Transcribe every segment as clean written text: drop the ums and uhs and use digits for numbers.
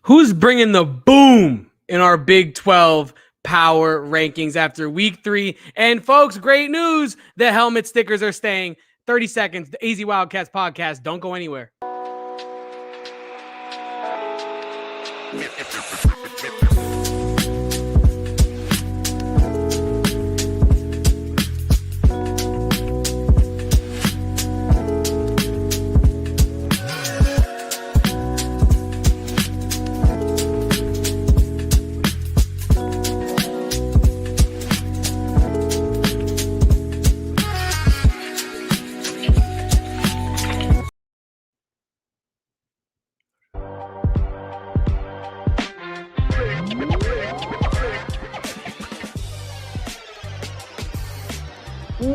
Who's bringing the boom in our Big 12 power rankings after week 3? And folks, great news. The helmet stickers are staying. 30 seconds. The AZ Wildcats podcast. Don't go anywhere.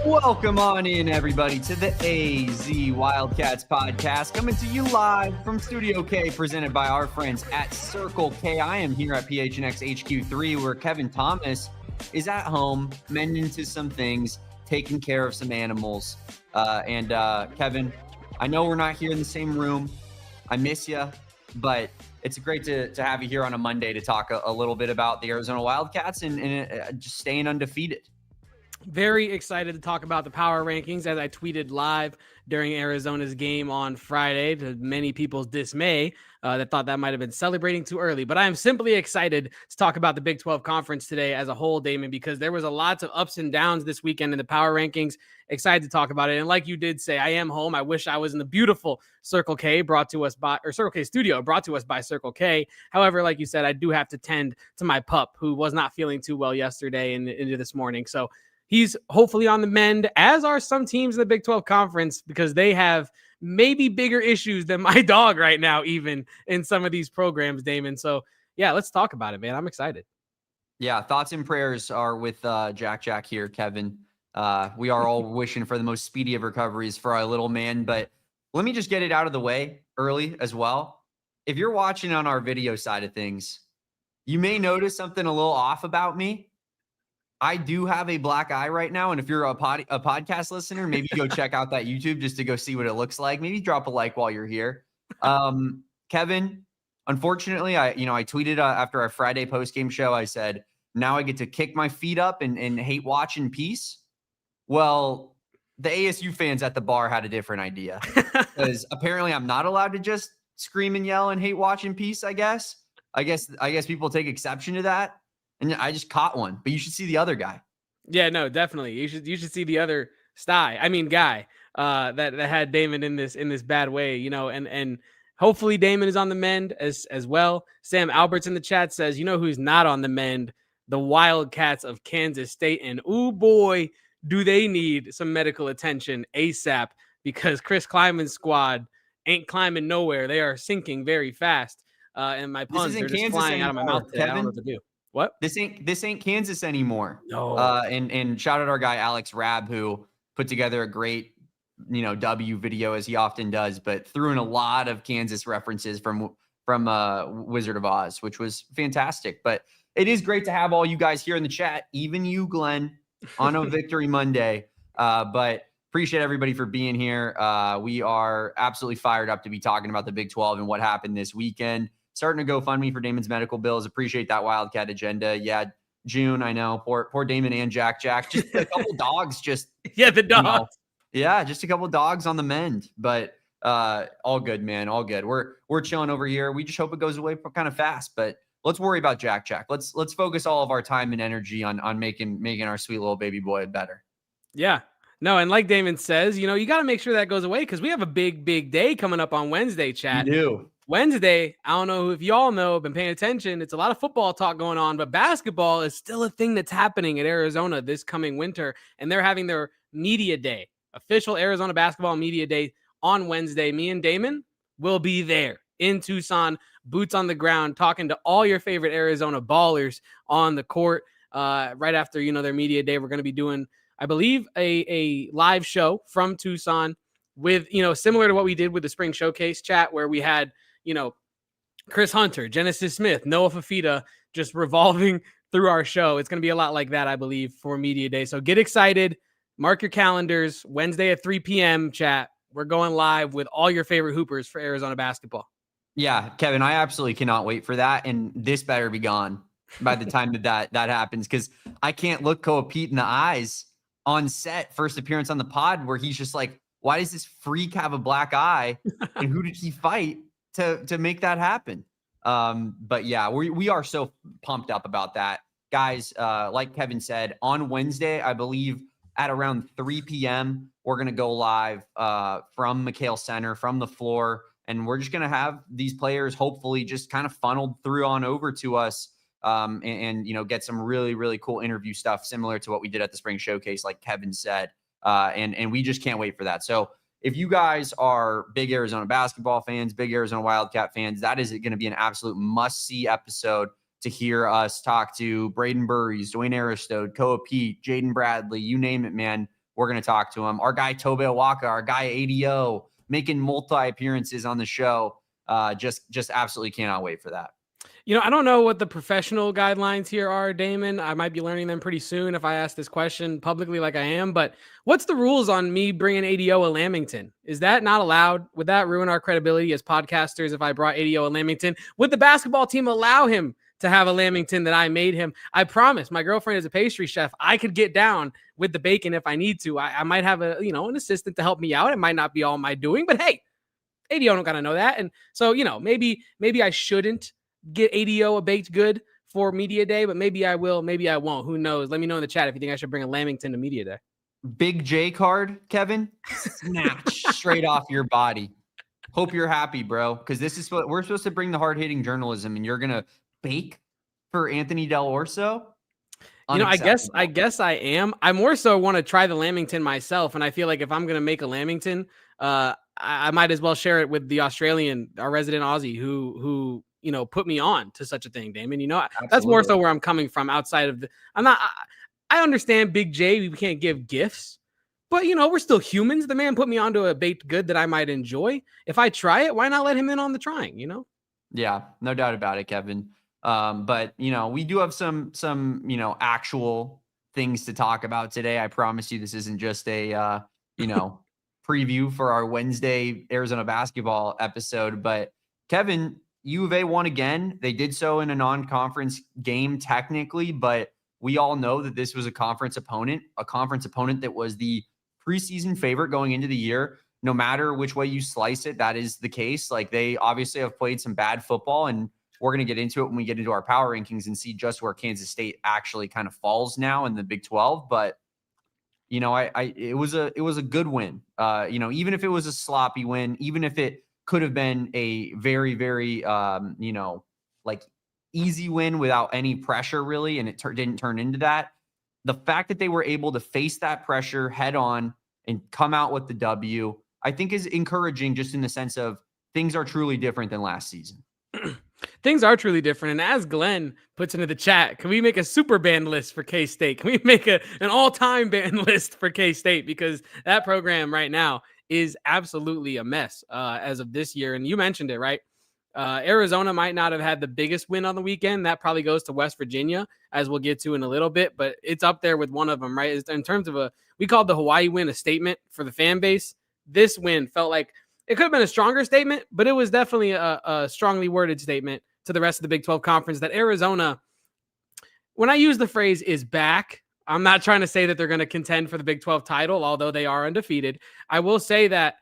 Welcome on in, everybody, to the AZ Wildcats podcast, coming to you live from Studio K, presented by our friends at Circle K. I am here at PHNX HQ3, where Kevin Thomas is at home, mending to some things, taking care of some animals. Kevin, I know we're not here in the same room. I miss you, but it's great to have you here on a Monday to talk a little bit about the Arizona Wildcats and just staying undefeated. Very excited to talk about the power rankings, as I tweeted live during Arizona's game on Friday, to many people's dismay that thought that might have been celebrating too early. But I am simply excited to talk about the Big 12 conference today as a whole, Damon, because there was a lots of ups and downs this weekend in the power rankings. Excited to talk about it. And like you did say, I am home. I wish I was in the beautiful Circle K Circle K studio brought to us by Circle K. However, like you said, I do have to tend to my pup, who was not feeling too well yesterday and into this morning. So he's hopefully on the mend, as are some teams in the Big 12 conference, because they have maybe bigger issues than my dog right now, even in some of these programs, Damon. So yeah, let's talk about it, man. I'm excited. Yeah. Thoughts and prayers are with Jack here, Kevin. We are all wishing for the most speedy of recoveries for our little man, but let me just get it out of the way early as well. If you're watching on our video side of things, you may notice something a little off about me. I do have a black eye right now, and if you're a podcast listener, maybe go check out that YouTube just to go see what it looks like. Maybe drop a like while you're here. Kevin, unfortunately, I tweeted after our Friday post-game show, I said, now I get to kick my feet up and hate watch in peace. Well, the ASU fans at the bar had a different idea, because apparently I'm not allowed to just scream and yell and hate watch in peace, I guess people take exception to that. And I just caught one, but you should see the other guy. Yeah, no, definitely. You should see the other guy that had Damon in this bad way, and hopefully Damon is on the mend as well. Sam Alberts in the chat says, who's not on the mend? The Wildcats of Kansas State. And ooh boy, do they need some medical attention ASAP, because Chris Kleiman's squad ain't climbing nowhere. They are sinking very fast. And my puns are just flying out of my mouth today. I don't know what to do. What? This ain't Kansas anymore. No. And shout out our guy Alex Rabb, who put together a great W video, as he often does, but threw in a lot of Kansas references from Wizard of Oz, which was fantastic. But it is great to have all you guys here in the chat, even you, Glenn, on a Victory Monday. But appreciate everybody for being here. We are absolutely fired up to be talking about the Big 12 and what happened this weekend. Starting to GoFundMe for Damon's medical bills. Appreciate that Wildcat agenda. Yeah, June, I know. Poor Damon and Jack. Just a couple dogs. Yeah, the dogs. Just a couple dogs on the mend. But all good, man. All good. We're chilling over here. We just hope it goes away kind of fast. But let's worry about Jack. Let's focus all of our time and energy on making our sweet little baby boy better. Yeah. No, and like Damon says, you got to make sure that goes away, because we have a big day coming up on Wednesday, chat. You do. Wednesday, I don't know if y'all know, been paying attention. It's a lot of football talk going on, but basketball is still a thing that's happening at Arizona this coming winter, and they're having their media day, official Arizona basketball media day on Wednesday. Me and Damon will be there in Tucson, boots on the ground, talking to all your favorite Arizona ballers on the court. Right after, their media day, we're going to be doing, I believe, a live show from Tucson with, similar to what we did with the spring showcase chat, where we had, Chris Hunter, Genesis Smith, Noah Fafita, just revolving through our show. It's going to be a lot like that, I believe, for Media Day. So get excited. Mark your calendars. Wednesday at 3 p.m. chat. We're going live with all your favorite hoopers for Arizona basketball. Yeah, Kevin, I absolutely cannot wait for that. And this better be gone by the time that happens, because I can't look Koa Pete in the eyes on set, first appearance on the pod, where he's just like, why does this freak have a black eye? And who did he fight to make that happen? But yeah, we are so pumped up about that. Guys, like Kevin said, on Wednesday, I believe at around 3 p.m., we're going to go live from McHale Center, from the floor. And we're just going to have these players hopefully just kind of funneled through on over to us and get some really, really cool interview stuff similar to what we did at the Spring Showcase, like Kevin said. And we just can't wait for that. So if you guys are big Arizona basketball fans, big Arizona Wildcat fans, that is going to be an absolute must-see episode to hear us talk to Braden Burries, Dwayne Aristode, Koa Pete, Jaden Bradley, you name it, man. We're going to talk to him. Our guy Tobe Awaka, our guy ADO, making multi-appearances on the show. Just absolutely cannot wait for that. I don't know what the professional guidelines here are, Damon. I might be learning them pretty soon if I ask this question publicly like I am. But what's the rules on me bringing ADO a Lamington? Is that not allowed? Would that ruin our credibility as podcasters if I brought ADO a Lamington? Would the basketball team allow him to have a Lamington that I made him? I promise. My girlfriend is a pastry chef. I could get down with the bacon if I need to. I might have an assistant to help me out. It might not be all my doing, but hey, ADO don't gotta know that. And so, maybe I shouldn't get ADO a baked good for media day, but maybe I will, maybe I won't. Who knows? Let me know in the chat if you think I should bring a Lamington to media day. Big J card, Kevin, snatch straight off your body. Hope you're happy, bro, because this is what we're supposed to bring, the hard-hitting journalism, and you're gonna bake for Anthony Del Orso. I guess I am. I more so want to try the Lamington myself, and I feel like if I'm gonna make a Lamington, I might as well share it with the Australian, our resident Aussie, who put me on to such a thing, Damon. That's more so where I'm coming from. Outside of I understand Big J. We can't give gifts, but we're still humans. The man put me onto a baked good that I might enjoy. If I try it, why not let him in on the trying? Yeah, no doubt about it, Kevin. But we do have some actual things to talk about today. I promise you, this isn't just a preview for our Wednesday Arizona basketball episode. But Kevin, U of A won again. They did so in a non-conference game technically, but we all know that this was a conference opponent that was the preseason favorite going into the year. No matter which way you slice it, that is the case. Like, they obviously have played some bad football, and we're going to get into it when we get into our power rankings and see just where Kansas State actually kind of falls now in the Big 12. But it was a good win. Even if it was a sloppy win, even if it could have been a very, very, easy win without any pressure really, and it didn't turn into that. The fact that they were able to face that pressure head on and come out with the W, I think is encouraging, just in the sense of things are truly different than last season. Things are truly different. And as Glenn puts into the chat, can we make a super band list for K-State? Can we make an all-time band list for K-State? Because that program right now is absolutely a mess as of this year. And you mentioned it, right? Arizona might not have had the biggest win on the weekend. That probably goes to West Virginia, as we'll get to in a little bit. But it's up there with one of them, right? In terms of we called the Hawaii win a statement for the fan base. This win felt like it could have been a stronger statement, but it was definitely a strongly worded statement to the rest of the Big 12 conference that Arizona, when I use the phrase is back, I'm not trying to say that they're going to contend for the Big 12 title, although they are undefeated. I will say that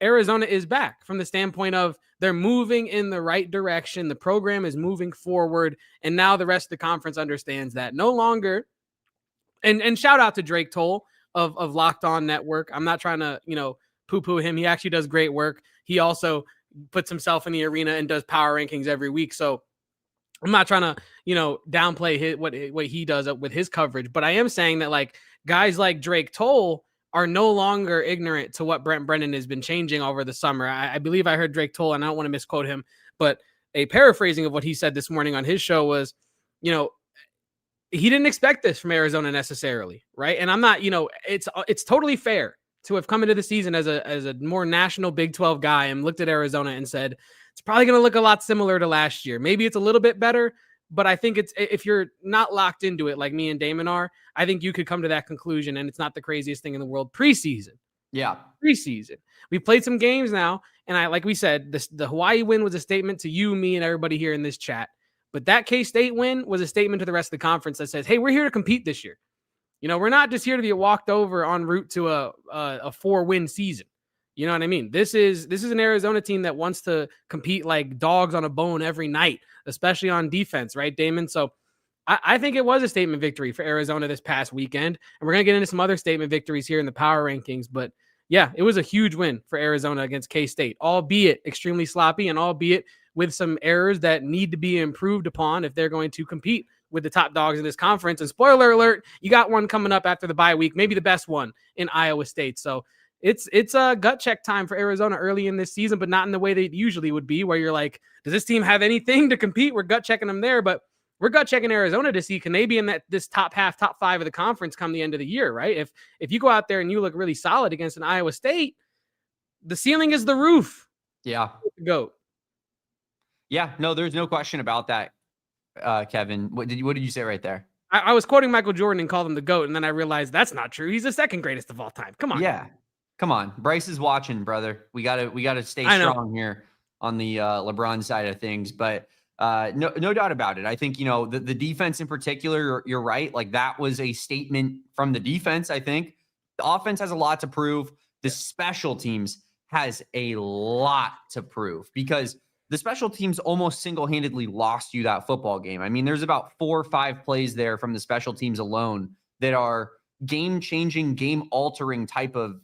Arizona is back from the standpoint of they're moving in the right direction. The program is moving forward. And now the rest of the conference understands that no longer. And shout out to Drake Toll of Locked On Network. I'm not trying to, poo-poo him. He actually does great work. He also puts himself in the arena and does power rankings every week. So I'm not trying to, downplay what he does with his coverage, but I am saying that guys like Drake Toll are no longer ignorant to what Brent Brennan has been changing over the summer. I believe I heard Drake Toll, and I don't want to misquote him, but a paraphrasing of what he said this morning on his show was, he didn't expect this from Arizona necessarily. Right. And I'm not, it's totally fair to have come into the season as a more national Big 12 guy and looked at Arizona and said, it's probably going to look a lot similar to last year. Maybe it's a little bit better, but I think if you're not locked into it like me and Damon are, I think you could come to that conclusion, and it's not the craziest thing in the world preseason Yeah. Preseason. We've played some games now, and like we said, the Hawaii win was a statement to you, me, and everybody here in this chat. But that K-State win was a statement to the rest of the conference that says, hey, we're here to compete this year. We're not just here to be walked over en route to a 4-win season. You know what I mean? This is an Arizona team that wants to compete like dogs on a bone every night, especially on defense, right, Damon? So I think it was a statement victory for Arizona this past weekend. And we're going to get into some other statement victories here in the power rankings. But yeah, it was a huge win for Arizona against K-State, albeit extremely sloppy and albeit with some errors that need to be improved upon if they're going to compete with the top dogs in this conference. And spoiler alert, you got one coming up after the bye week, maybe the best one in Iowa State. So it's a gut check time for Arizona early in this season, but not in the way that it usually would be, where you're like, does this team have anything to compete? We're gut checking them there, but we're gut checking Arizona to see, can they be in this top 5 of the conference come the end of the year, right? If you go out there and you look really solid against an Iowa State, the ceiling is the roof. Yeah. Go. Yeah, no, there's no question about that, Kevin. What did you say right there? I was quoting Michael Jordan and called him the GOAT, and then I realized that's not true. He's the second greatest of all time. Come on. Yeah. Come on. Bryce is watching, brother. We gotta stay strong here on the LeBron side of things. But no doubt about it. I think, the defense in particular, you're right. Like, that was a statement from the defense. I think the offense has a lot to prove. The special teams has a lot to prove, because the special teams almost single-handedly lost you that football game. I mean, there's about 4 or 5 plays there from the special teams alone that are game-changing, game-altering type of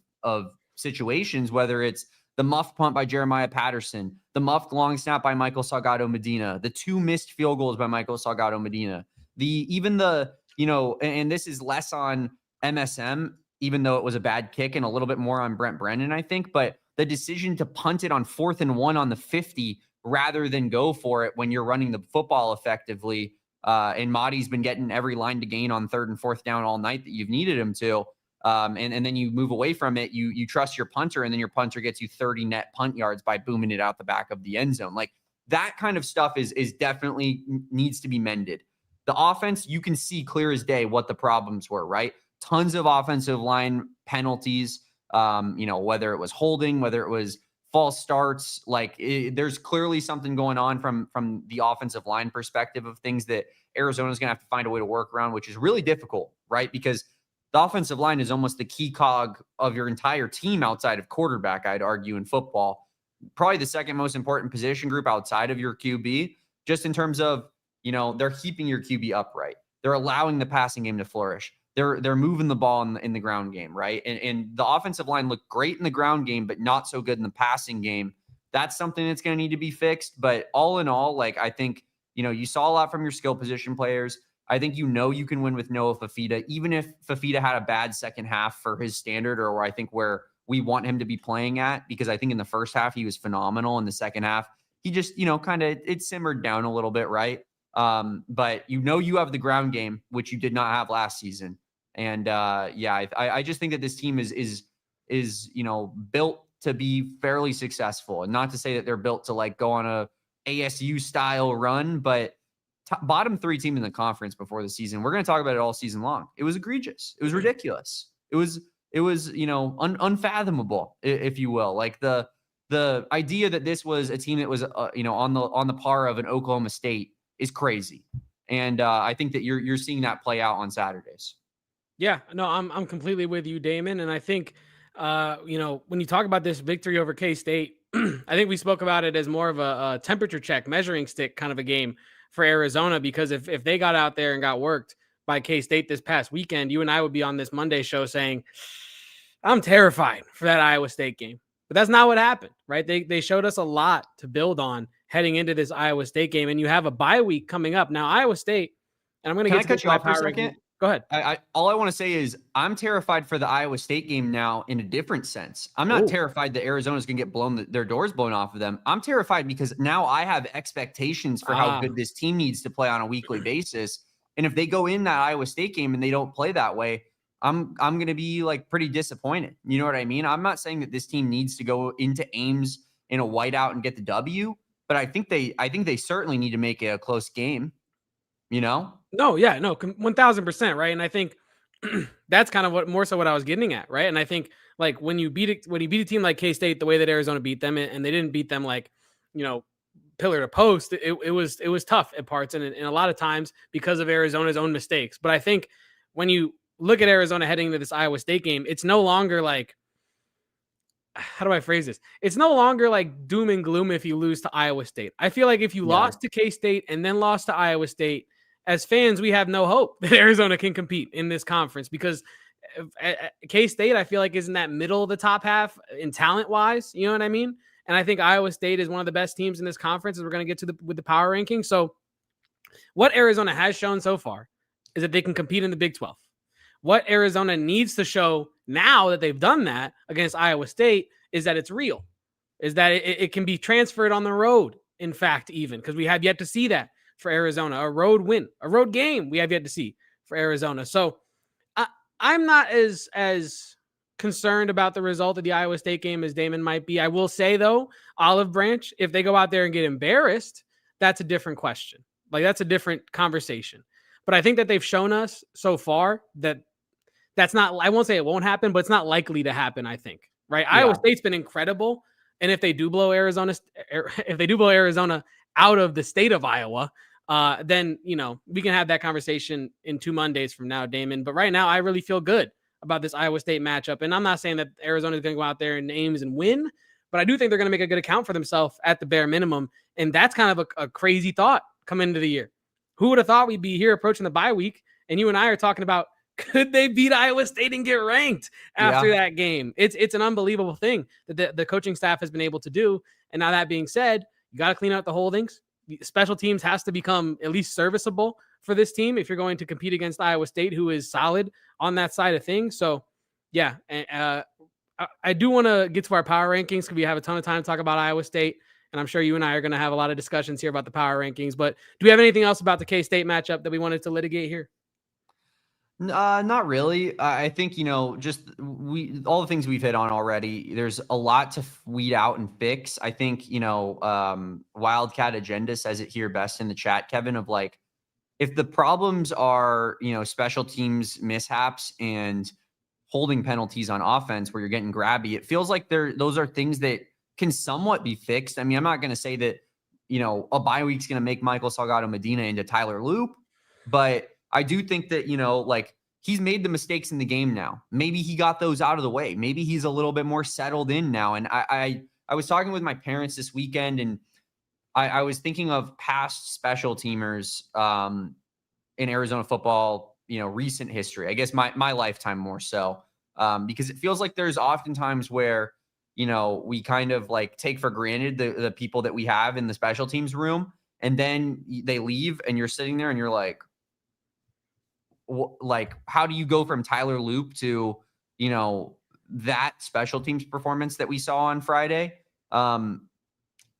situations, whether it's the muffed punt by Jeremiah Patterson, the muffed long snap by Michael Salgado Medina, the 2 missed field goals by Michael Salgado Medina, and this is less on MSM, even though it was a bad kick, and a little bit more on Brent Brennan, I think, but the decision to punt it on 4th and 1 on the 50 rather than go for it when you're running the football effectively. And Marty's been getting every line to gain on 3rd and 4th down all night that you've needed him to. And then you move away from it. You trust your punter, and then your punter gets you 30 net punt yards by booming it out the back of the end zone. Like, that kind of stuff is definitely needs to be mended. The offense, you can see clear as day what the problems were, right? Tons of offensive line penalties, whether it was holding, whether it was false starts, there's clearly something going on from the offensive line perspective of things that Arizona's going to have to find a way to work around, which is really difficult, right? Because the offensive line is almost the key cog of your entire team outside of quarterback, I'd argue, in football. Probably the second most important position group outside of your QB, just in terms of, they're keeping your QB upright. They're allowing the passing game to flourish. They're moving the ball in the ground game, right? And the offensive line looked great in the ground game, but not so good in the passing game. That's something that's going to need to be fixed. But all in all, I think, you saw a lot from your skill position players. I think you can win with Noah Fafita, even if Fafita had a bad second half for his standard, or I think where we want him to be playing at, because I think in the first half he was phenomenal. In the second half, he just, it simmered down a little bit, right? But you have the ground game, which you did not have last season. And I just think that this team is built to be fairly successful, and not to say that they're built to go on a ASU style run, but bottom 3 team in the conference before the season. We're going to talk about it all season long. It was egregious. It was ridiculous. It was unfathomable, if you will. The idea that this was a team that was on the par of an Oklahoma State is crazy. And I think that you're seeing that play out on Saturdays. Yeah, no, I'm completely with you, Damon. And I think, when you talk about this victory over K-State, I think we spoke about it as more of a temperature check, measuring stick kind of a game for Arizona, because if they got out there and got worked by K-State this past weekend, you and I would be on this Monday show saying, I'm terrified for that Iowa State game. But that's not what happened, right? They showed us a lot to build on heading into this Iowa State game, and you have a bye week coming up. Now, Iowa State, and I'm going to get to cut you off for a second. Go ahead. All I want to say is I'm terrified for the Iowa State game now in a different sense. I'm not terrified that Arizona's going to get their doors blown off of them. I'm terrified because now I have expectations for how good this team needs to play on a weekly basis. And if they go in that Iowa State game and they don't play that way, I'm going to be pretty disappointed. You know what I mean? I'm not saying that this team needs to go into Ames in a whiteout and get the W, but I think they certainly need to make it a close game. No, yeah, no, 1000%, right? And I think that's kind of more so what I was getting at, right? And I think like when you beat a team like K-State the way that Arizona beat them, and they didn't beat them like, pillar to post, it was tough at parts and a lot of times because of Arizona's own mistakes. But I think when you look at Arizona heading into this Iowa State game, it's no longer like, how do I phrase this? It's no longer like doom and gloom if you lose to Iowa State. I feel like if you lost to K-State and then lost to Iowa State, as fans, we have no hope that Arizona can compete in this conference because K-State, I feel like, is in that middle of the top half in talent-wise. You know what I mean? And I think Iowa State is one of the best teams in this conference as we're going to get to with the power ranking. So what Arizona has shown so far is that they can compete in the Big 12. What Arizona needs to show now that they've done that against Iowa State is that it's real, is that it can be transferred on the road, in fact, even, because we have yet to see that for Arizona. A road win, a road game we have yet to see for Arizona. So I'm not as concerned about the result of the Iowa State game as Damon might be. I will say, though, Olive Branch, if they go out there and get embarrassed, that's a different question. Like, that's a different conversation. But I think that they've shown us so far that that's not, I won't say it won't happen, but it's not likely to happen, I think. Right? Yeah. Iowa State's been incredible. And if they do blow Arizona out of the state of Iowa, then, we can have that conversation in 2 Mondays from now, Damon. But right now, I really feel good about this Iowa State matchup. And I'm not saying that Arizona is going to go out there in Ames and win, but I do think they're going to make a good account for themselves at the bare minimum. And that's kind of a crazy thought coming into the year. Who would have thought we'd be here approaching the bye week, and you and I are talking about, could they beat Iowa State and get ranked after that game? It's an unbelievable thing that the coaching staff has been able to do. And now that being said, you got to clean out the holdings. Special teams has to become at least serviceable for this team if you're going to compete against Iowa State, who is solid on that side of things. So, yeah, I do want to get to our power rankings because we have a ton of time to talk about Iowa State, and I'm sure you and I are going to have a lot of discussions here about the power rankings. But do we have anything else about the K-State matchup that we wanted to litigate here? Not really. I think, just all the things we've hit on already, there's a lot to weed out and fix. I think, Wildcat Agenda says it here best in the chat, Kevin, of like, if the problems are, special teams mishaps and holding penalties on offense where you're getting grabby, it feels like those are things that can somewhat be fixed. I mean, I'm not going to say that, a bye week's going to make Michael Salgado Medina into Tyler Loop, but I do think that, he's made the mistakes in the game now. Maybe he got those out of the way. Maybe he's a little bit more settled in now. And I was talking with my parents this weekend, and I was thinking of past special teamers in Arizona football, recent history, I guess my lifetime more so, because it feels like there's oftentimes where, we kind of like take for granted the people that we have in the special teams room, and then they leave and you're sitting there and you're like, how do you go from Tyler Loop to, that special teams performance that we saw on Friday? I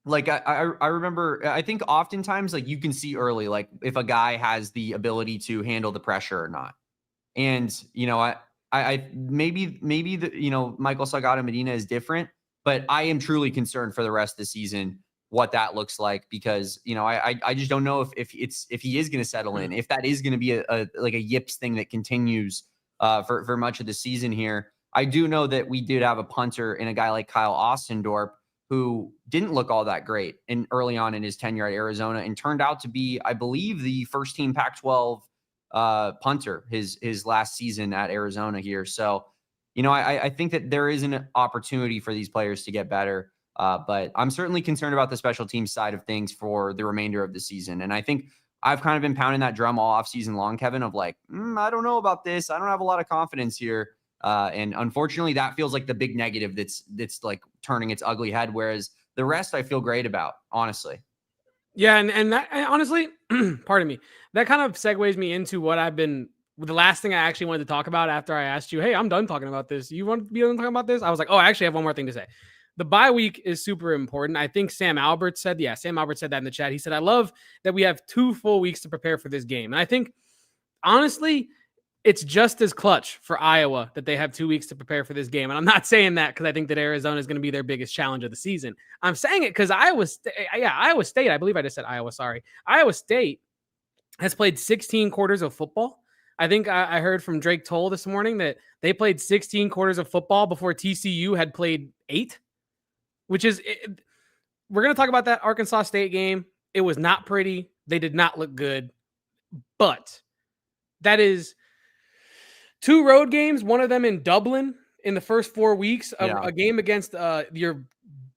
remember, I think oftentimes like you can see early, like if a guy has the ability to handle the pressure or not. And, I maybe the, Michael Salgado Medina is different, but I am truly concerned for the rest of the season what that looks like, because, I just don't know if he is going to settle in, if that is going to be a yips thing that continues for much of the season here. I do know that we did have a punter in a guy like Kyle Ostendorp, who didn't look all that great early on in his tenure at Arizona, and turned out to be, I believe, the first team Pac-12 punter his last season at Arizona here. So, I think that there is an opportunity for these players to get better. But I'm certainly concerned about the special team side of things for the remainder of the season. And I think I've kind of been pounding that drum all off season long, Kevin, of like, I don't know about this. I don't have a lot of confidence here. And unfortunately, that feels like the big negative that's like turning its ugly head. Whereas the rest I feel great about, honestly. Yeah. And that honestly, pardon me, that kind of segues me into what the last thing I actually wanted to talk about after I asked you, hey, I'm done talking about this. You want to be done talking about this? I was like, oh, I actually have one more thing to say. The bye week is super important. I think Sam Albert said that in the chat. He said, I love that we have 2 full weeks to prepare for this game. And I think, honestly, it's just as clutch for Iowa that they have 2 weeks to prepare for this game. And I'm not saying that because I think that Arizona is going to be their biggest challenge of the season. I'm saying it because Iowa State, I believe I just said Iowa, sorry. Iowa State has played 16 quarters of football. I think I heard from Drake Toll this morning that they played 16 quarters of football before TCU had played 8, which is, we're going to talk about that Arkansas State game. It was not pretty. They did not look good, but that is 2 road games, one of them in Dublin in the first 4 weeks, a game against your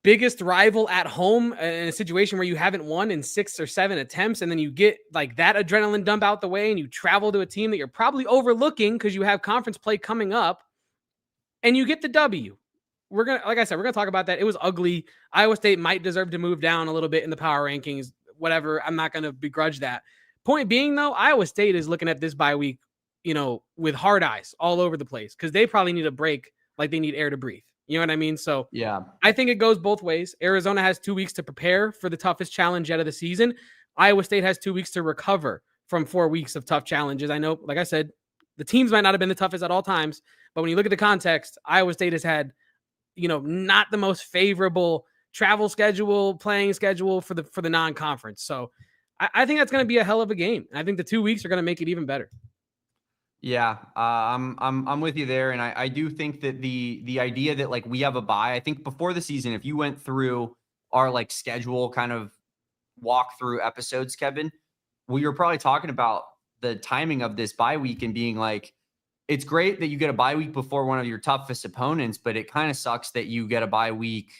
biggest rival at home in a situation where you haven't won in 6 or 7 attempts. And then you get like that adrenaline dump out the way and you travel to a team that you're probably overlooking because you have conference play coming up and you get the W. Like I said, we're going to talk about that. It was ugly. Iowa State might deserve to move down a little bit in the power rankings, whatever. I'm not going to begrudge that. Point being though, Iowa State is looking at this bye week, with hard eyes all over the place because they probably need a break like they need air to breathe. You know what I mean? So yeah, I think it goes both ways. Arizona has 2 weeks to prepare for the toughest challenge yet of the season. Iowa State has 2 weeks to recover from 4 weeks of tough challenges. I know, like I said, the teams might not have been the toughest at all times, but when you look at the context, Iowa State has had, not the most favorable travel schedule, playing schedule for the non-conference. So I think that's going to be a hell of a game. And I think the 2 weeks are going to make it even better. Yeah, I'm with you there, and I do think that the idea that like we have a bye. I think before the season, if you went through our like schedule kind of walk through episodes, Kevin, we were probably talking about the timing of this bye week and being like, it's great that you get a bye week before one of your toughest opponents, but it kind of sucks that you get a bye week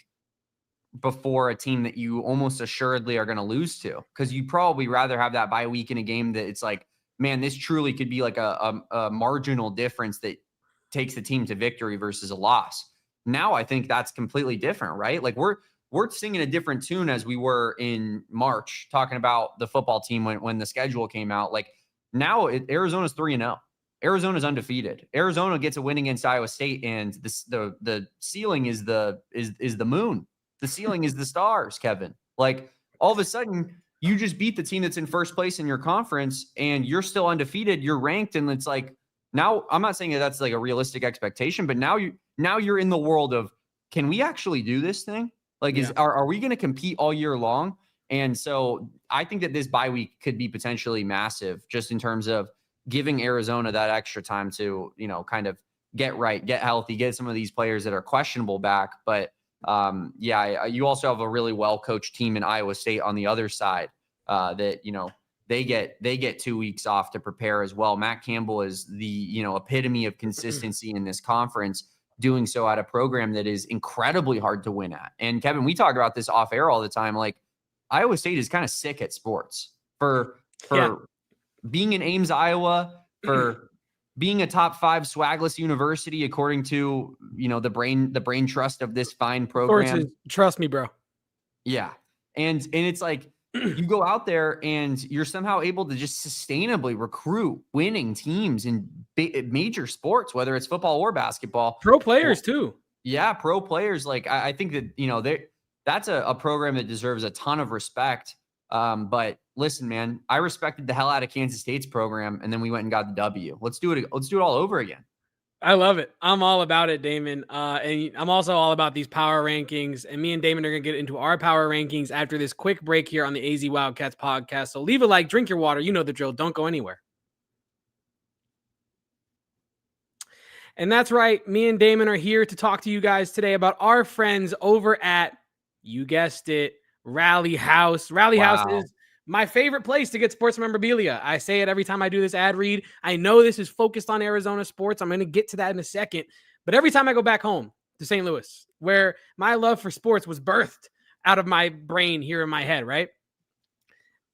before a team that you almost assuredly are going to lose to, because you'd probably rather have that bye week in a game that it's like, man, this truly could be like a marginal difference that takes the team to victory versus a loss. Now I think that's completely different, right? Like we're singing a different tune as we were in March, talking about the football team when the schedule came out. Like now Arizona's 3-0. Arizona's undefeated. Arizona gets a win against Iowa State, and the ceiling is the moon. The ceiling is the stars, Kevin. Like all of a sudden, you just beat the team that's in first place in your conference and you're still undefeated. You're ranked. And it's like, now I'm not saying that that's like a realistic expectation, but now you're in the world of, can we actually do this thing? Like, are we going to compete all year long? And so I think that this bye week could be potentially massive just in terms of giving Arizona that extra time to, kind of get right, get healthy, get some of these players that are questionable back. But you also have a really well-coached team in Iowa State on the other side that, they get 2 weeks off to prepare as well. Matt Campbell is the, epitome of consistency in this conference, doing so at a program that is incredibly hard to win at. And Kevin, we talk about this off air all the time. Like Iowa State is kind of sick at sports for being in Ames, Iowa, for being a top 5 swagless university, according to, the brain trust of this fine program. Sources, trust me, bro. Yeah. And it's like, you go out there and you're somehow able to just sustainably recruit winning teams in major sports, whether it's football or basketball. Pro players too. Yeah. Pro players. Like, I think that, that's a program that deserves a ton of respect. But listen, man, I respected the hell out of Kansas State's program, and then we went and got the W. Let's do it all over again. I love it. I'm all about it, Damon. And I'm also all about these power rankings. And me and Damon are going to get into our power rankings after this quick break here on the AZ Wildcats podcast. So leave a like, drink your water. You know the drill. Don't go anywhere. And that's right. Me and Damon are here to talk to you guys today about our friends over at, you guessed it, Rally House. Rally House is my favorite place to get sports memorabilia. I say it every time I do this ad read. I know this is focused on Arizona sports. I'm going to get to that in a second. But every time I go back home to St. Louis, where my love for sports was birthed out of my brain here in my head, right?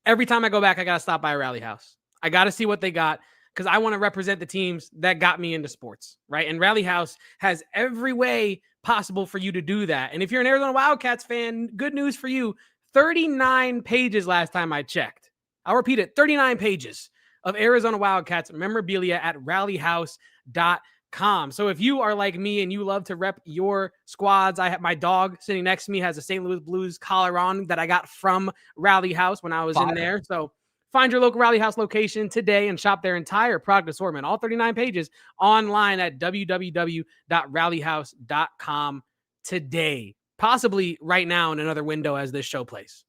Every time I go back, I got to stop by Rally House. I got to see what they got because I want to represent the teams that got me into sports, right? And Rally House has every way possible for you to do that. And if you're an Arizona Wildcats fan, good news for you. 39 pages last time I checked. I'll repeat it, 39 pages of Arizona Wildcats memorabilia at rallyhouse.com. So if you are like me and you love to rep your squads, I have my dog sitting next to me has a St. Louis Blues collar on that I got from Rally House when I was in there. So find your local Rally House location today and shop their entire product assortment, all 39 pages, online at www.rallyhouse.com today. Possibly right now in another window as this show plays.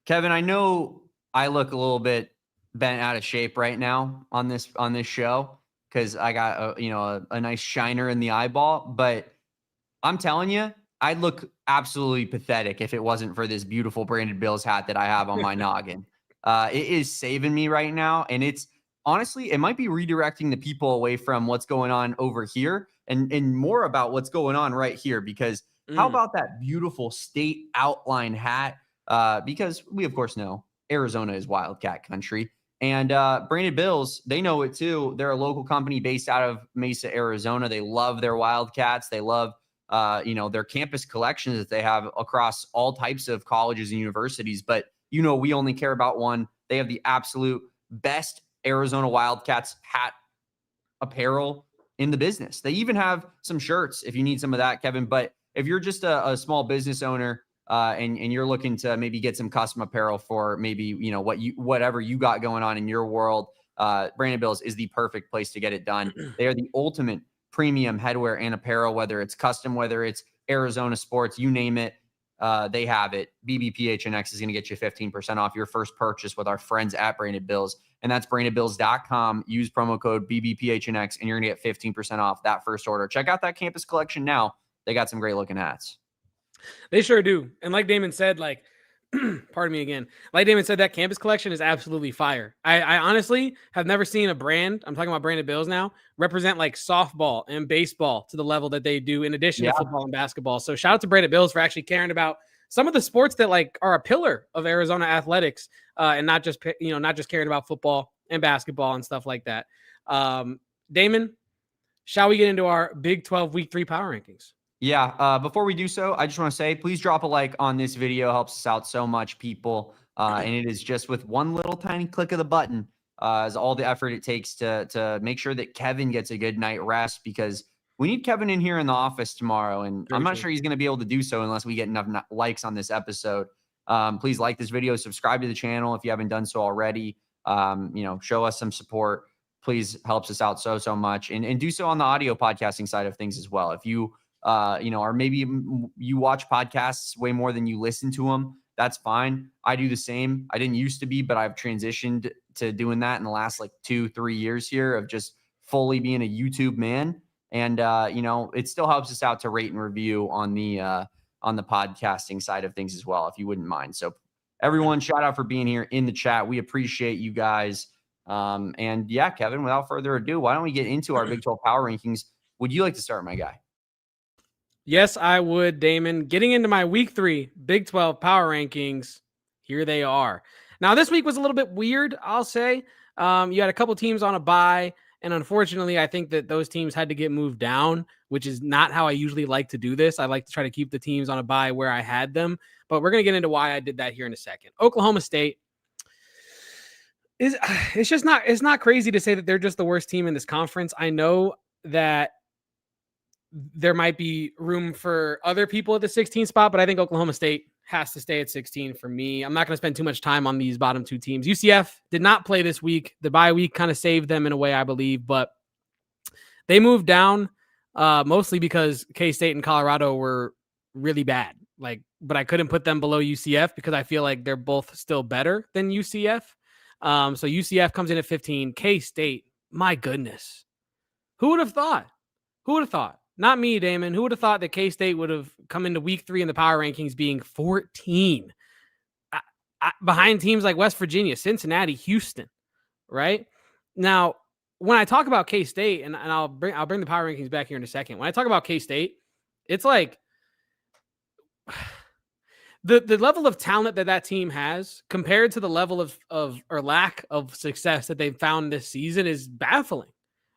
Kevin, I know I look a little bit bent out of shape right now on this show because I got a nice shiner in the eyeball. But I'm telling you, I'd look absolutely pathetic if it wasn't for this beautiful branded Bills hat that I have on my noggin. It is saving me right now, and it's honestly, it might be redirecting the people away from what's going on over here and more about what's going on right here. Because how about that beautiful state outline hat? Because we of course know Arizona is Wildcat country. And Branded Bills, they know it too. They're a local company based out of Mesa, Arizona. They love their Wildcats. They love, their campus collections that they have across all types of colleges and universities. But, we only care about one. They have the absolute best Arizona Wildcats hat apparel in the business. They even have some shirts if you need some of that, Kevin. But if you're just a small business owner, and you're looking to maybe get some custom apparel for maybe, whatever you got going on in your world, Branded Bills is the perfect place to get it done. They are the ultimate premium headwear and apparel, whether it's custom, whether it's Arizona sports, you name it, they have it. BBPHNX is going to get you 15% off your first purchase with our friends at Branded Bills. And that's brandedbills.com. Use promo code BBPHNX and you're going to get 15% off that first order. Check out that campus collection now. They got some great looking hats. They sure do. And like Damon said, pardon me again. Like Damon said, that campus collection is absolutely fire. I honestly have never seen a brand, I'm talking about Branded Bills now, represent like softball and baseball to the level that they do in addition to football and basketball. So shout out to Branded Bills for actually caring about some of the sports that are a pillar of Arizona athletics, and not just caring about football and basketball and stuff like that. Damon, shall we get into our Big 12 Week 3 power rankings? Yeah. Before we do so, I just want to say, please drop a like on this video. It helps us out so much, people. And it is just with one little tiny click of the button, is all the effort it takes to make sure that Kevin gets a good night rest, because we need Kevin in here in the office tomorrow. And I'm not sure he's going to be able to do so unless we get enough likes on this episode. Please like this video, subscribe to the channel if you haven't done so already. Show us some support. Please, helps us out so much. And do so on the audio podcasting side of things as well. If you or maybe you watch podcasts way more than you listen to them, that's fine. I do the same. I didn't used to be, but I've transitioned to doing that in the last 2-3 years here of just fully being a YouTube man. And, it still helps us out to rate and review on the podcasting side of things as well, if you wouldn't mind. So everyone, shout out for being here in the chat. We appreciate you guys. And yeah, Kevin, without further ado, why don't we get into our Big 12 power rankings? Would you like to start, my guy? Yes, I would, Damon. Getting into my Week 3 Big 12 power rankings, here they are. Now, this week was a little bit weird, I'll say. You had a couple teams on a bye, and unfortunately, I think that those teams had to get moved down, which is not how I usually like to do this. I like to try to keep the teams on a bye where I had them, but we're going to get into why I did that here in a second. Oklahoma State, it's not crazy to say that they're just the worst team in this conference. I know that there might be room for other people at the 16 spot, but I think Oklahoma State has to stay at 16 for me. I'm not going to spend too much time on these bottom two teams. UCF did not play this week. The bye week kind of saved them in a way, I believe, but they moved down mostly because K-State and Colorado were really bad. But I couldn't put them below UCF because I feel like they're both still better than UCF. So UCF comes in at 15. K-State, my goodness. Who would have thought? Not me, Damon. Who would have thought that K-State would have come into week 3 in the power rankings being 14 behind teams like West Virginia, Cincinnati, Houston, right? Now, when I talk about K-State, and I'll bring the power rankings back here in a second. When I talk about K-State, it's like the level of talent that team has compared to the level of or lack of success that they've found this season is baffling.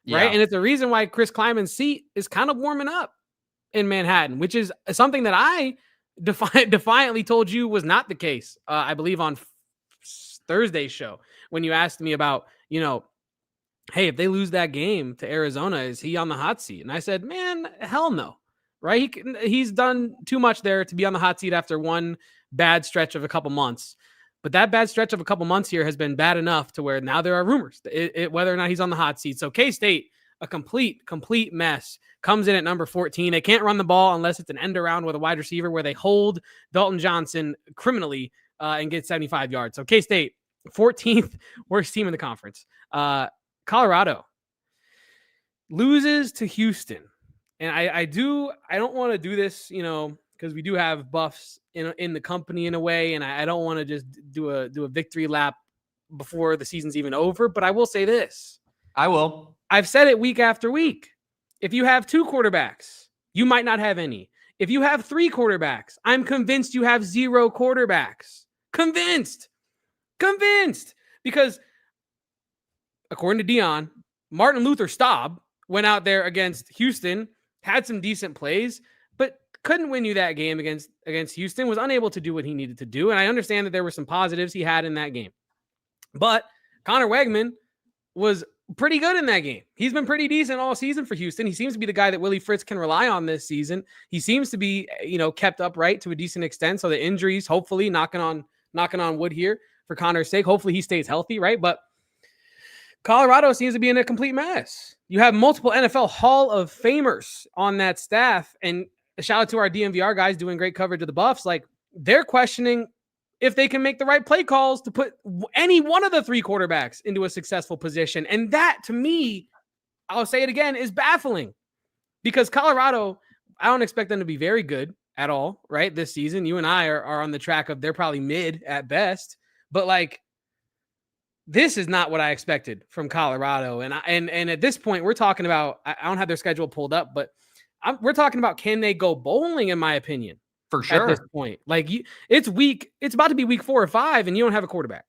Right. Yeah. And it's the reason why Chris Kleiman's seat is kind of warming up in Manhattan, which is something that I defiantly told you was not the case. I believe on Thursday's show, when you asked me about, hey, if they lose that game to Arizona, is he on the hot seat? And I said, man, hell no. Right. He's done too much there to be on the hot seat after one bad stretch of a couple months. But that bad stretch of a couple months here has been bad enough to where now there are rumors whether or not he's on the hot seat. So K-State, a complete mess, comes in at number 14. They can't run the ball unless it's an end around with a wide receiver where they hold Dalton Johnson criminally and get 75 yards. So K-State 14th worst team in the conference. Colorado loses to Houston. And I don't want to do this, because we do have buffs in the company in a way, and I don't want to just do a victory lap before the season's even over. But I will say this. I will. I've said it week after week. If you have 2 quarterbacks, you might not have any. If you have 3 quarterbacks, I'm convinced you have 0 quarterbacks. Convinced. Because according to Dion, Martin Luther Staub went out there against Houston, had some decent plays, but couldn't win you that game against Houston, was unable to do what he needed to do. And I understand that there were some positives he had in that game. But Connor Wegman was pretty good in that game. He's been pretty decent all season for Houston. He seems to be the guy that Willie Fritz can rely on this season. He seems to be, kept upright to a decent extent. So the injuries, hopefully, knocking on wood here for Connor's sake. Hopefully he stays healthy, right? But Colorado seems to be in a complete mess. You have multiple NFL Hall of Famers on that staff. And a shout out to our DMVR guys doing great coverage of the Buffs. Like, they're questioning if they can make the right play calls to put any one of the 3 quarterbacks into a successful position. And that, to me, I'll say it again, is baffling. Because Colorado, I don't expect them to be very good at all, right, this season. You and I are on the track of they're probably mid at best. But, like, this is not what I expected from Colorado. And at this point, we're talking about, I don't have their schedule pulled up, but we're talking about, can they go bowling, in my opinion. For sure. At this point, like, it's about to be week 4 or 5, and you don't have a quarterback.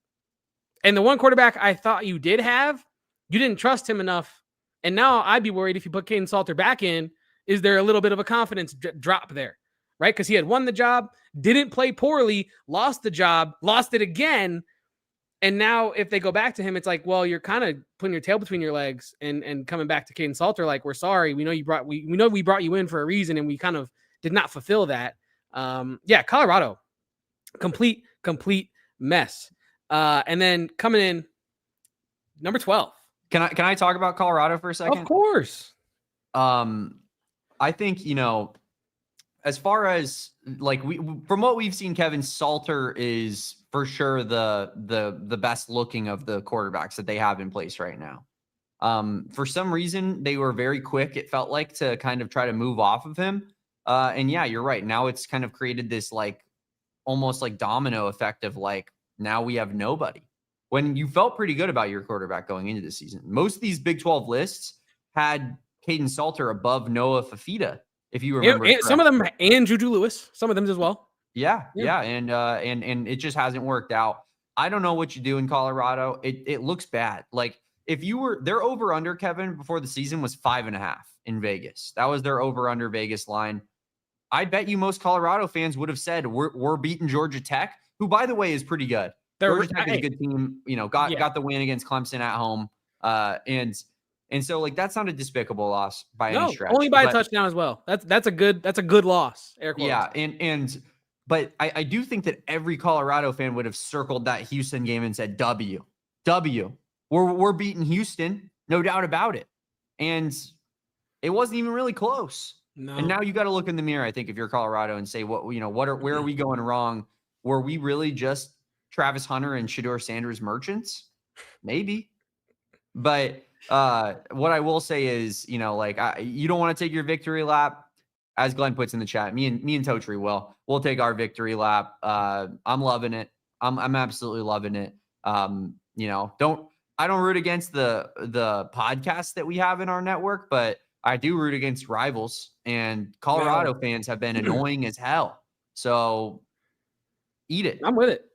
And the one quarterback I thought you did have, you didn't trust him enough. And now I'd be worried if you put Caden Salter back in, is there a little bit of a confidence drop there, right? Because he had won the job, didn't play poorly, lost the job, lost it again. And now if they go back to him, it's like, well, you're kind of putting your tail between your legs and coming back to Caden Salter. Like, we're sorry. We know we brought you in for a reason, and we kind of did not fulfill that. Colorado, complete mess. And then coming in number 12. Can I talk about Colorado for a second? Of course. I think, as far as like from what we've seen, Kevin, Salter is for sure the best looking of the quarterbacks that they have in place right now. For some reason, they were very quick, it felt like, to kind of try to move off of him. And yeah, you're right. Now it's kind of created this like almost like domino effect of like, now we have nobody. When you felt pretty good about your quarterback going into the season. Most of these Big 12 lists had Caden Salter above Noah Fafita, if you remember. And some of them, and Juju Lewis, some of them as well. Yeah. And it just hasn't worked out. I don't know what you do in Colorado. It looks bad. Like, if you were their over under, Kevin, before the season was 5.5 in Vegas. That was their over under Vegas line. I bet you most Colorado fans would have said we're beating Georgia Tech, who, by the way, is pretty good. Georgia Tech is a good team. Got the win against Clemson at home, and so like that's not a despicable loss by any stretch. Only by a touchdown as well. That's a good loss. Yeah, but I do think that every Colorado fan would have circled that Houston game and said W. We're beating Houston, no doubt about it, and it wasn't even really close. No. And now you got to look in the mirror, I think, if you're Colorado, and say, where are we going wrong? Were we really just Travis Hunter and Shedeur Sanders merchants? Maybe. But what I will say is, you don't want to take your victory lap, as Glenn puts in the chat. Me and Totri we'll take our victory lap. I'm loving it. I'm absolutely loving it. I don't root against the podcasts that we have in our network, but I do root against rivals, and Colorado fans have been annoying as hell. So eat it. I'm with it.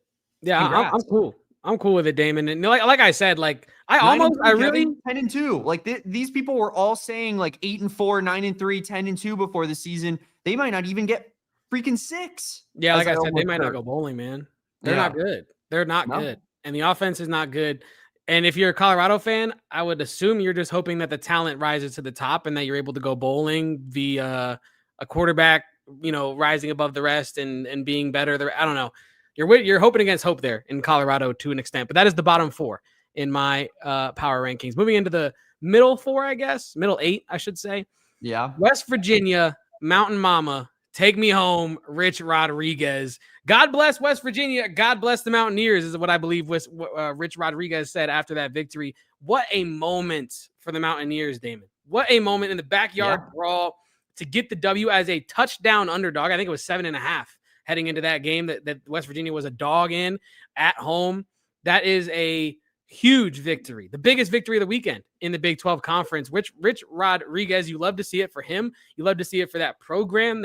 Yeah, I'm cool. I'm cool with it, Damon. And like I said, like I really 10-2. Like these people were all saying like 8-4, 9-3, 10-2 before the season. They might not even get freaking 6. Yeah, like I said, they might not go bowling, man. They're not good. They're not good, and the offense is not good. And if you're a Colorado fan, I would assume you're just hoping that the talent rises to the top and that you're able to go bowling via a quarterback, rising above the rest and being better. I don't know. You're hoping against hope there in Colorado to an extent, but that is the bottom 4 in my power rankings. Moving into the middle 4, I guess, middle 8, I should say. Yeah. West Virginia, Mountain Mama, Take me home, Rich Rodriguez. God bless West Virginia. God bless the Mountaineers is what I believe Rich Rodriguez said after that victory. What a moment for the Mountaineers, Damon. What a moment in the backyard brawl to get the W as a touchdown underdog. I think it was 7.5 heading into that game that West Virginia was a dog in at home. That is a huge victory, the biggest victory of the weekend in the Big 12 Conference, which Rich Rodriguez, you love to see it for him. You love to see it for that program.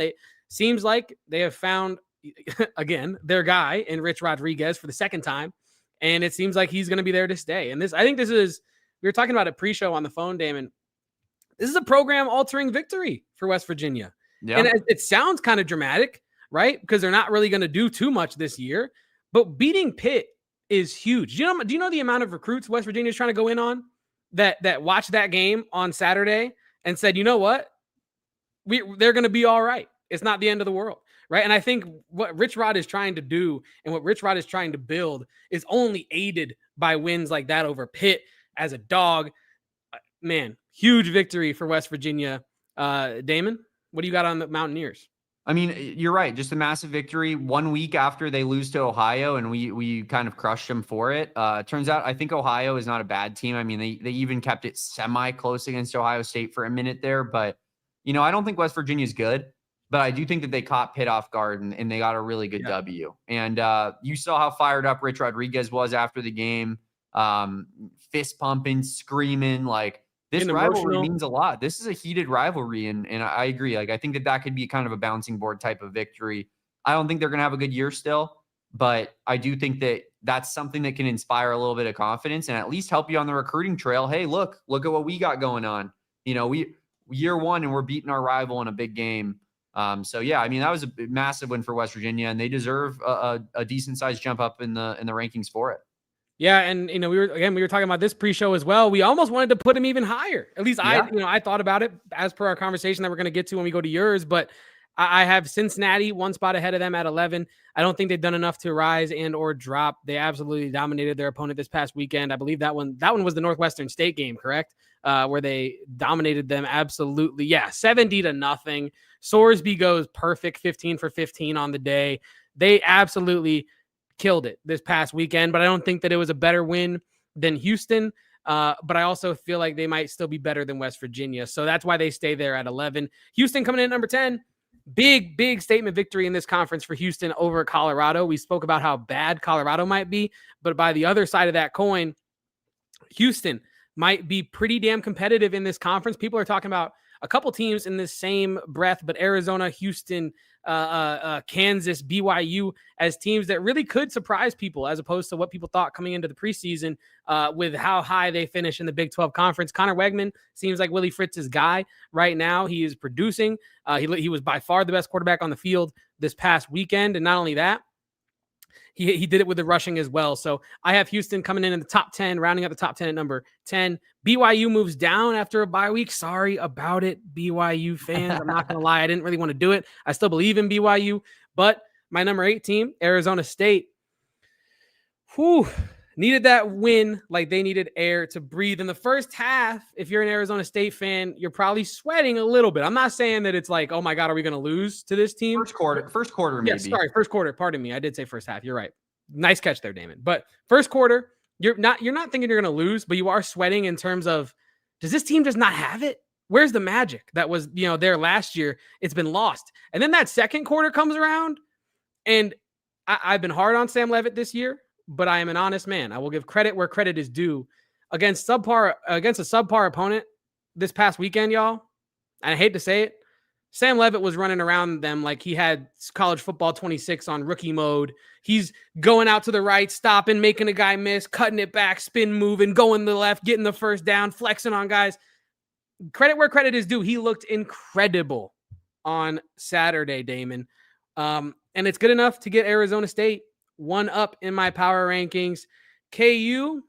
Seems like they have found, again, their guy in Rich Rodriguez for the second time, and it seems like he's going to be there to stay. And I think we were talking about a pre-show on the phone, Damon. This is a program-altering victory for West Virginia. Yeah. And it sounds kind of dramatic, right? Because they're not really going to do too much this year, but beating Pitt is huge. Do you know the amount of recruits West Virginia is trying to go in on that watched that game on Saturday and said, you know what? They're going to be all right. It's not the end of the world, right? And I think what Rich Rod is trying to do and what Rich Rod is trying to build is only aided by wins like that over Pitt as a dog. Man, huge victory for West Virginia. Damon, what do you got on the Mountaineers? I mean, you're right. Just a massive victory 1 week after they lose to Ohio, and we kind of crushed them for it. Turns out I think Ohio is not a bad team. I mean, they even kept it semi-close against Ohio State for a minute there. But, I don't think West Virginia is good. But I do think that they caught Pitt off guard and they got a really good W. And you saw how fired up Rich Rodriguez was after the game, fist pumping, screaming. Like, this rivalry means a lot. This is a heated rivalry, and I agree. Like, I think that could be kind of a bouncing board type of victory. I don't think they're going to have a good year still, but I do think that that's something that can inspire a little bit of confidence and at least help you on the recruiting trail. Hey, look at what we got going on. Year one, and we're beating our rival in a big game. So yeah, I mean, that was a massive win for West Virginia, and they deserve a decent sized jump up in the rankings for it. Yeah, and we were talking about this pre-show as well. We almost wanted to put him even higher. At least I thought about it as per our conversation that we're going to get to when we go to yours. But I have Cincinnati one spot ahead of them at 11. I don't think they've done enough to rise and or drop. They absolutely dominated their opponent this past weekend. I believe that one was the Northwestern State game, correct? Where they dominated them absolutely. Yeah, 70-0. Sorsby goes perfect, 15 for 15 on the day. They absolutely killed it this past weekend, but I don't think that it was a better win than Houston. But I also feel like they might still be better than West Virginia. So that's why they stay there at 11. Houston coming in at number 10. Big statement victory in this conference for Houston over Colorado. We spoke about how bad Colorado might be, but by the other side of that coin, Houston might be pretty damn competitive in this conference. People are talking about a couple teams in this same breath, but Arizona, Houston, Kansas, BYU as teams that really could surprise people as opposed to what people thought coming into the preseason with how high they finish in the Big 12 Conference. Connor Wegman seems like Willie Fritz's guy right now. He is producing. He was by far the best quarterback on the field this past weekend. And not only that, he did it with the rushing as well. So I have Houston coming in the top 10, rounding out the top 10 at number 10. BYU moves down after a bye week. Sorry about it, BYU fans. I'm not going to lie. I didn't really want to do it. I still believe in BYU. But my number 8 team, Arizona State, needed that win like they needed air to breathe. In the first half, if you're an Arizona State fan, you're probably sweating a little bit. I'm not saying that it's like, oh my God, are we going to lose to this team? First quarter, maybe. Yeah, sorry, first quarter. Pardon me. I did say first half. You're right. Nice catch there, Damon. But first quarter, you're not thinking you're going to lose, but you are sweating in terms of, does this team just not have it? Where's the magic that was, there last year? It's been lost. And then that second quarter comes around, and I've been hard on Sam Leavitt this year, but I am an honest man. I will give credit where credit is due. Against a subpar opponent this past weekend, y'all, and I hate to say it, Sam Leavitt was running around them like he had college football 26 on rookie mode. He's going out to the right, stopping, making a guy miss, cutting it back, spin moving, going to the left, getting the first down, flexing on guys. Credit where credit is due. He looked incredible on Saturday, Damon. And it's good enough to get Arizona State one up in my power rankings. KU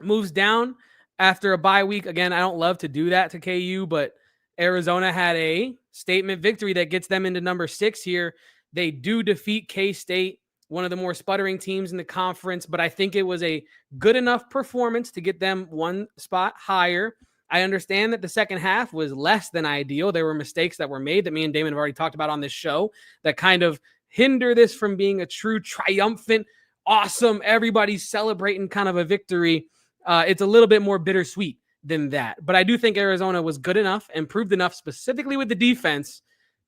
moves down after a bye week. Again, I don't love to do that to KU, but Arizona had a statement victory that gets them into number 6 here. They do defeat K-State, one of the more sputtering teams in the conference, but I think it was a good enough performance to get them one spot higher. I understand that the second half was less than ideal. There were mistakes that were made that me and Damon have already talked about on this show that kind of hinder this from being a true triumphant, awesome, everybody's celebrating kind of a victory. It's a little bit more bittersweet than that. But I do think Arizona was good enough and proved enough, specifically with the defense,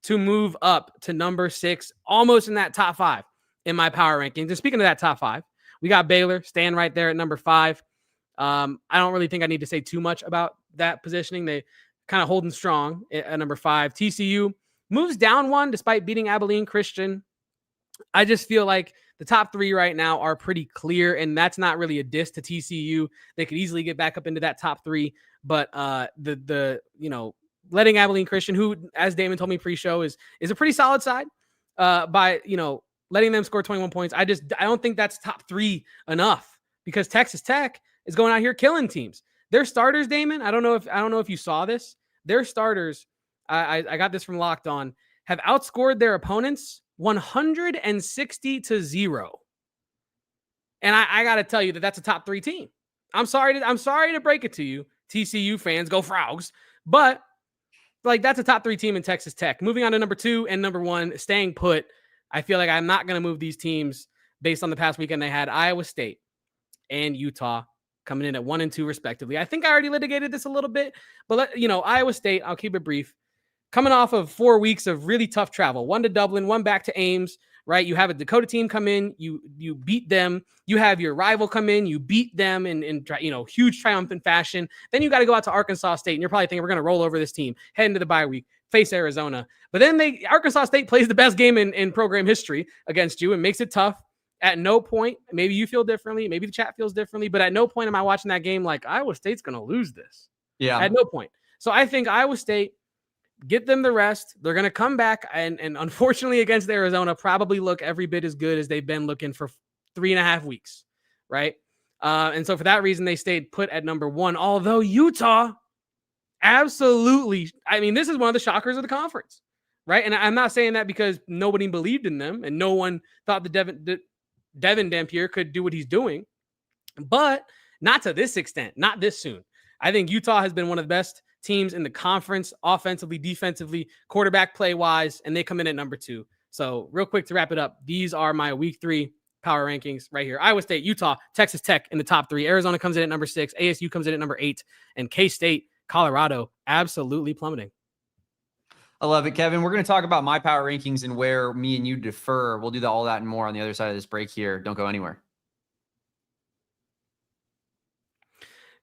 to move up to number 6, almost in that top 5 in my power rankings. And speaking of that top 5, we got Baylor staying right there at number 5. I don't really think I need to say too much about that positioning. They kind of holding strong at number 5. TCU moves down 1 despite beating Abilene Christian. I just feel like the top 3 right now are pretty clear, and that's not really a diss to TCU. They could easily get back up into that top 3, but letting Abilene Christian, who, as Damon told me pre-show, is a pretty solid side, by letting them score 21 points. I don't think that's top 3 enough, because Texas Tech is going out here killing teams. Their starters, Damon, I don't know if you saw this. Their starters, I got this from Locked On, have outscored their opponents 160-0. And I got to tell you that's a top 3 team. I'm sorry to break it to you, TCU fans, go Frogs, but like that's a top 3 team in Texas Tech. Moving on to number 2 and number 1, staying put. I feel like I'm not going to move these teams based on the past weekend they had. Iowa State and Utah coming in at 1 and 2 respectively. I think I already litigated this a little bit, but Iowa State, I'll keep it brief. Coming off of 4 weeks of really tough travel, 1 to Dublin, 1 back to Ames, right? You have a Dakota team come in, you beat them. You have your rival come in, you beat them in huge triumphant fashion. Then you got to go out to Arkansas State, and you're probably thinking we're going to roll over this team, head into the bye week, face Arizona. But then Arkansas State plays the best game in program history against you and makes it tough. At no point, maybe you feel differently, maybe the chat feels differently, but at no point am I watching that game like Iowa State's going to lose this. Yeah. At no point. So I think Iowa State, get them the rest. They're going to come back and unfortunately against Arizona probably look every bit as good as they've been looking for 3.5 weeks, right? And so for that reason, they stayed put at number 1. Although Utah, absolutely, I mean, this is one of the shockers of the conference, right? And I'm not saying that because nobody believed in them and no one thought the Devin Dampier could do what he's doing, but not to this extent, not this soon. I think Utah has been one of the best teams in the conference, offensively, defensively, quarterback play wise, and they come in at number 2. So real quick to wrap it up, these are my week 3 power rankings right here. Iowa State, Utah, Texas Tech in the top 3. Arizona comes in at number 6. ASU comes in at number 8. And K-State, Colorado, absolutely plummeting. I love it, Kevin. We're going to talk about my power rankings and where me and you differ. We'll do all that and more on the other side of this break here. Don't go anywhere.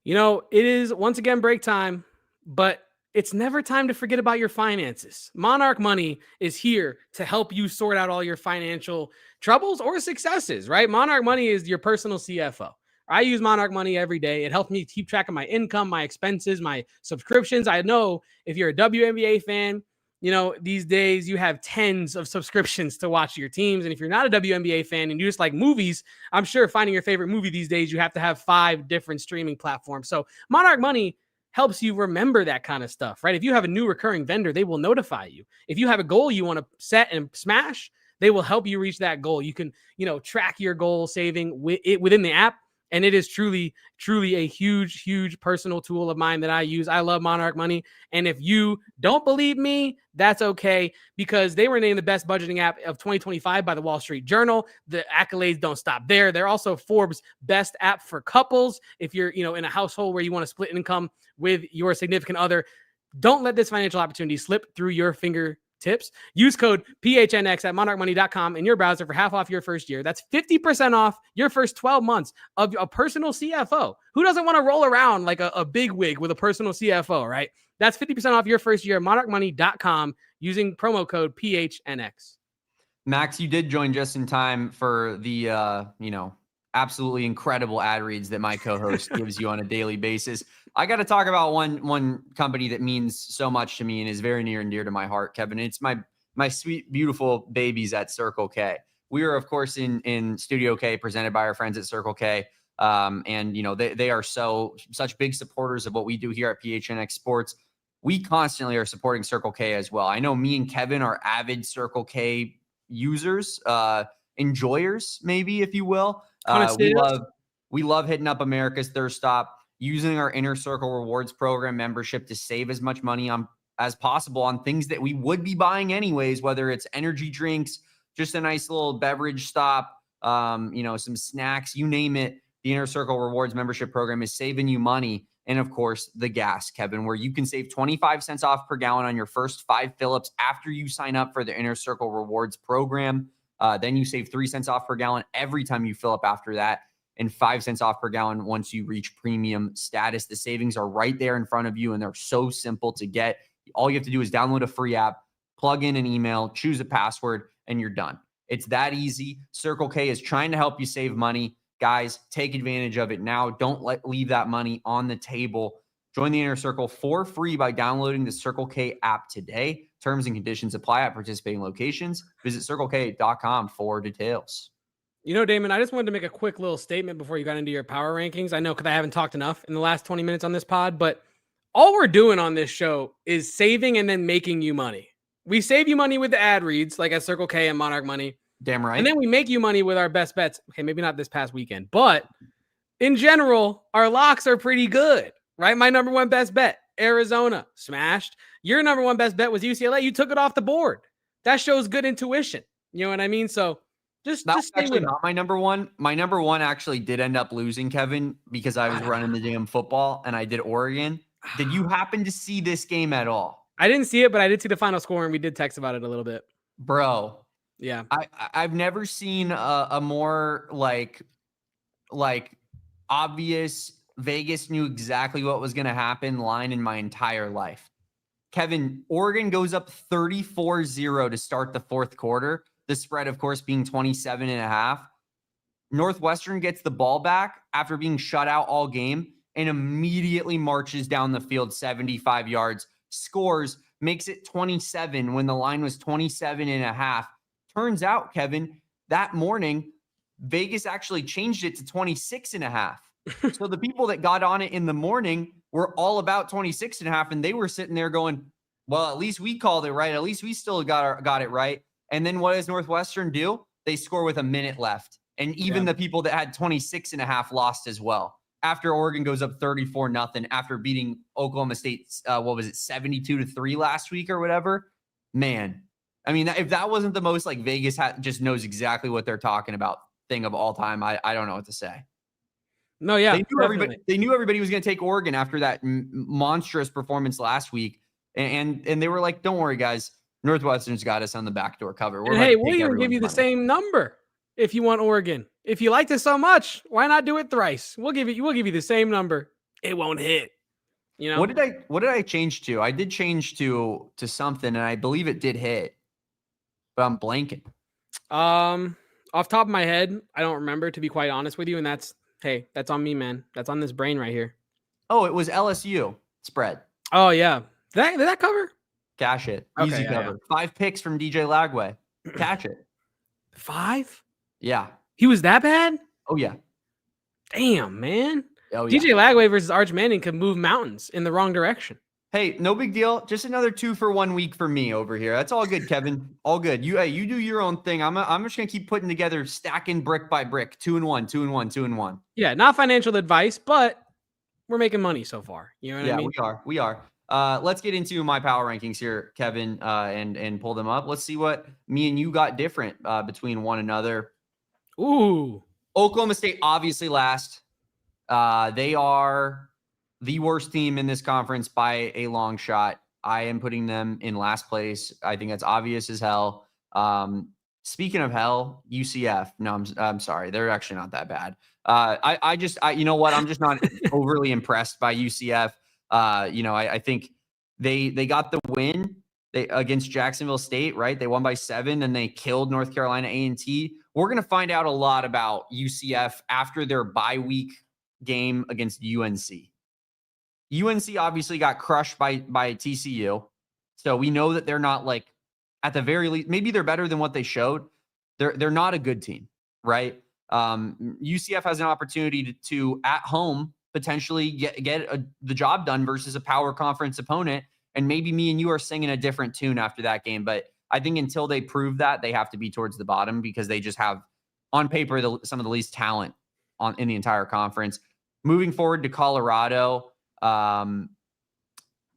It is once again break time, but it's never time to forget about your finances. Monarch Money is here to help you sort out all your financial troubles or successes, right? Monarch Money is your personal CFO. I use Monarch Money every day. It helps me keep track of my income, my expenses, my subscriptions. I know if you're a WNBA fan, these days you have tens of subscriptions to watch your teams. And if you're not a WNBA fan and you just like movies, I'm sure finding your favorite movie these days, you have to have 5 different streaming platforms. So Monarch Money helps you remember that kind of stuff, right? If you have a new recurring vendor, they will notify you. If you have a goal you want to set and smash, they will help you reach that goal. You can, track your goal saving within the app. And it is truly, truly a huge, huge personal tool of mine that I use. I love Monarch Money. And if you don't believe me, that's okay, because they were named the best budgeting app of 2025 by the Wall Street Journal. The accolades don't stop there. They're also Forbes' best app for couples. If you're, in a household where you want to split income with your significant other, don't let this financial opportunity slip through your fingertips. Use code PHNX at monarchmoney.com in your browser for half off your first year. That's 50% off your first 12 months of a personal CFO. Who doesn't want to roll around like a big wig with a personal CFO, right? That's 50% off your first year at monarchmoney.com using promo code PHNX. Max, you did join just in time for the, absolutely incredible ad reads that my co-host gives you on a daily basis. I got to talk about one company that means so much to me and is very near and dear to my heart, Kevin. It's my sweet, beautiful babies at Circle K. We are, of course, in Studio K, presented by our friends at Circle K. And they are such big supporters of what we do here at PHNX Sports. We constantly are supporting Circle K as well. I know me and Kevin are avid Circle K users, enjoyers, maybe, if you will. We love hitting up America's Thirst Stop. using our Inner Circle Rewards program membership to save as much money as possible on things that we would be buying anyways, whether it's energy drinks, just a nice little beverage stop, some snacks, you name it. The Inner Circle Rewards membership program is saving you money. And of course, the gas, Kevin, where you can save 25 cents off per gallon on your first 5 fill-ups after you sign up for the Inner Circle Rewards program. Then you save 3 cents off per gallon every time you fill up after that, and 5 cents off per gallon once you reach premium status. The savings are right there in front of you, and they're so simple to get. All you have to do is download a free app, plug in an email, choose a password, and you're done. It's that easy. Circle K is trying to help you save money. Guys, take advantage of it now. Don't leave that money on the table. Join the Inner Circle for free by downloading the Circle K app today. Terms and conditions apply at participating locations. Visit circlek.com for details. Damon, I just wanted to make a quick little statement before you got into your power rankings. I know because I haven't talked enough in the last 20 minutes on this pod, but all we're doing on this show is saving and then making you money. We save you money with the ad reads, like at Circle K and Monarch Money. Damn right. And then we make you money with our best bets. Okay, maybe not this past weekend, but in general, our locks are pretty good, right? My number one best bet, Arizona, smashed. Your number one best bet was UCLA. You took it off the board. That shows good intuition. You know what I mean? So just actually not my number one. My number one actually did end up losing, Kevin, because I was running the damn football and I did Oregon. Did you happen to see this game at all? I didn't see it, but I did see the final score and we did text about it a little bit. Bro. Yeah. I've never seen a more like obvious Vegas knew exactly what was going to happen line in my entire life. Kevin, Oregon goes up 34-0 to start the fourth quarter. The spread, of course, being 27.5. Northwestern gets the ball back after being shut out all game and immediately marches down the field 75 yards, scores, makes it 27 when the line was 27.5. Turns out, Kevin, that morning, Vegas actually changed it to 26.5. So the people that got on it in the morning were all about 26.5, and they were sitting there going, well, at least we called it right. At least we still got it right. And then what does Northwestern do? They score with a minute left. And even the people that had 26.5 lost as well. After Oregon goes up 34-0 after beating Oklahoma State, 72-3 last week or whatever. Man, I mean, if that wasn't the most like Vegas just knows exactly what they're talking about thing of all time, I don't know what to say. No, yeah. They knew everybody was going to take Oregon after that monstrous performance last week. And they were like, don't worry, guys. Northwestern's got us on the backdoor cover. Hey, we'll even give you the same number if you want Oregon. If you liked it so much, why not do it thrice? We'll give you the same number. It won't hit. You know. What did I change to? I did change to something, and I believe it did hit. But I'm blanking. Off top of my head, I don't remember, to be quite honest with you, and that's on me, man. That's on this brain right here. Oh, it was LSU spread. Oh yeah. Did that cover? Cash it. Okay, Easy cover. Yeah. 5 picks from DJ Lagway. Catch it. 5? Yeah. He was that bad? Oh, yeah. Damn, man. Oh, yeah. DJ Lagway versus Arch Manning could move mountains in the wrong direction. Hey, no big deal. Just another 2 for 1 week for me over here. That's all good, Kevin. All good. You do your own thing. I'm just going to keep putting together, stacking brick by brick. 2-1, 2-1, 2-1. Yeah, not financial advice, but we're making money so far. You know what I mean? Yeah, we are. Let's get into my power rankings here, Kevin, and pull them up. Let's see what me and you got different between one another. Ooh. Oklahoma State, obviously last. They are the worst team in this conference by a long shot. I am putting them in last place. I think that's obvious as hell. Speaking of hell, UCF. No, I'm sorry. They're actually not that bad. You know what? I'm just not overly impressed by UCF. I think they got the win against Jacksonville State, right? They won by 7 and they killed North Carolina A&T. We're going to find out a lot about UCF after their bye week game against UNC. UNC obviously got crushed by TCU. So we know that they're not, like, at the very least, maybe they're better than what they showed. They're not a good team, right? UCF has an opportunity to at home potentially get the job done versus a power conference opponent. And maybe me and you are singing a different tune after that game. But I think until they prove that, they have to be towards the bottom because they just have, on paper, some of the least talent in the entire conference. moving forward to Colorado,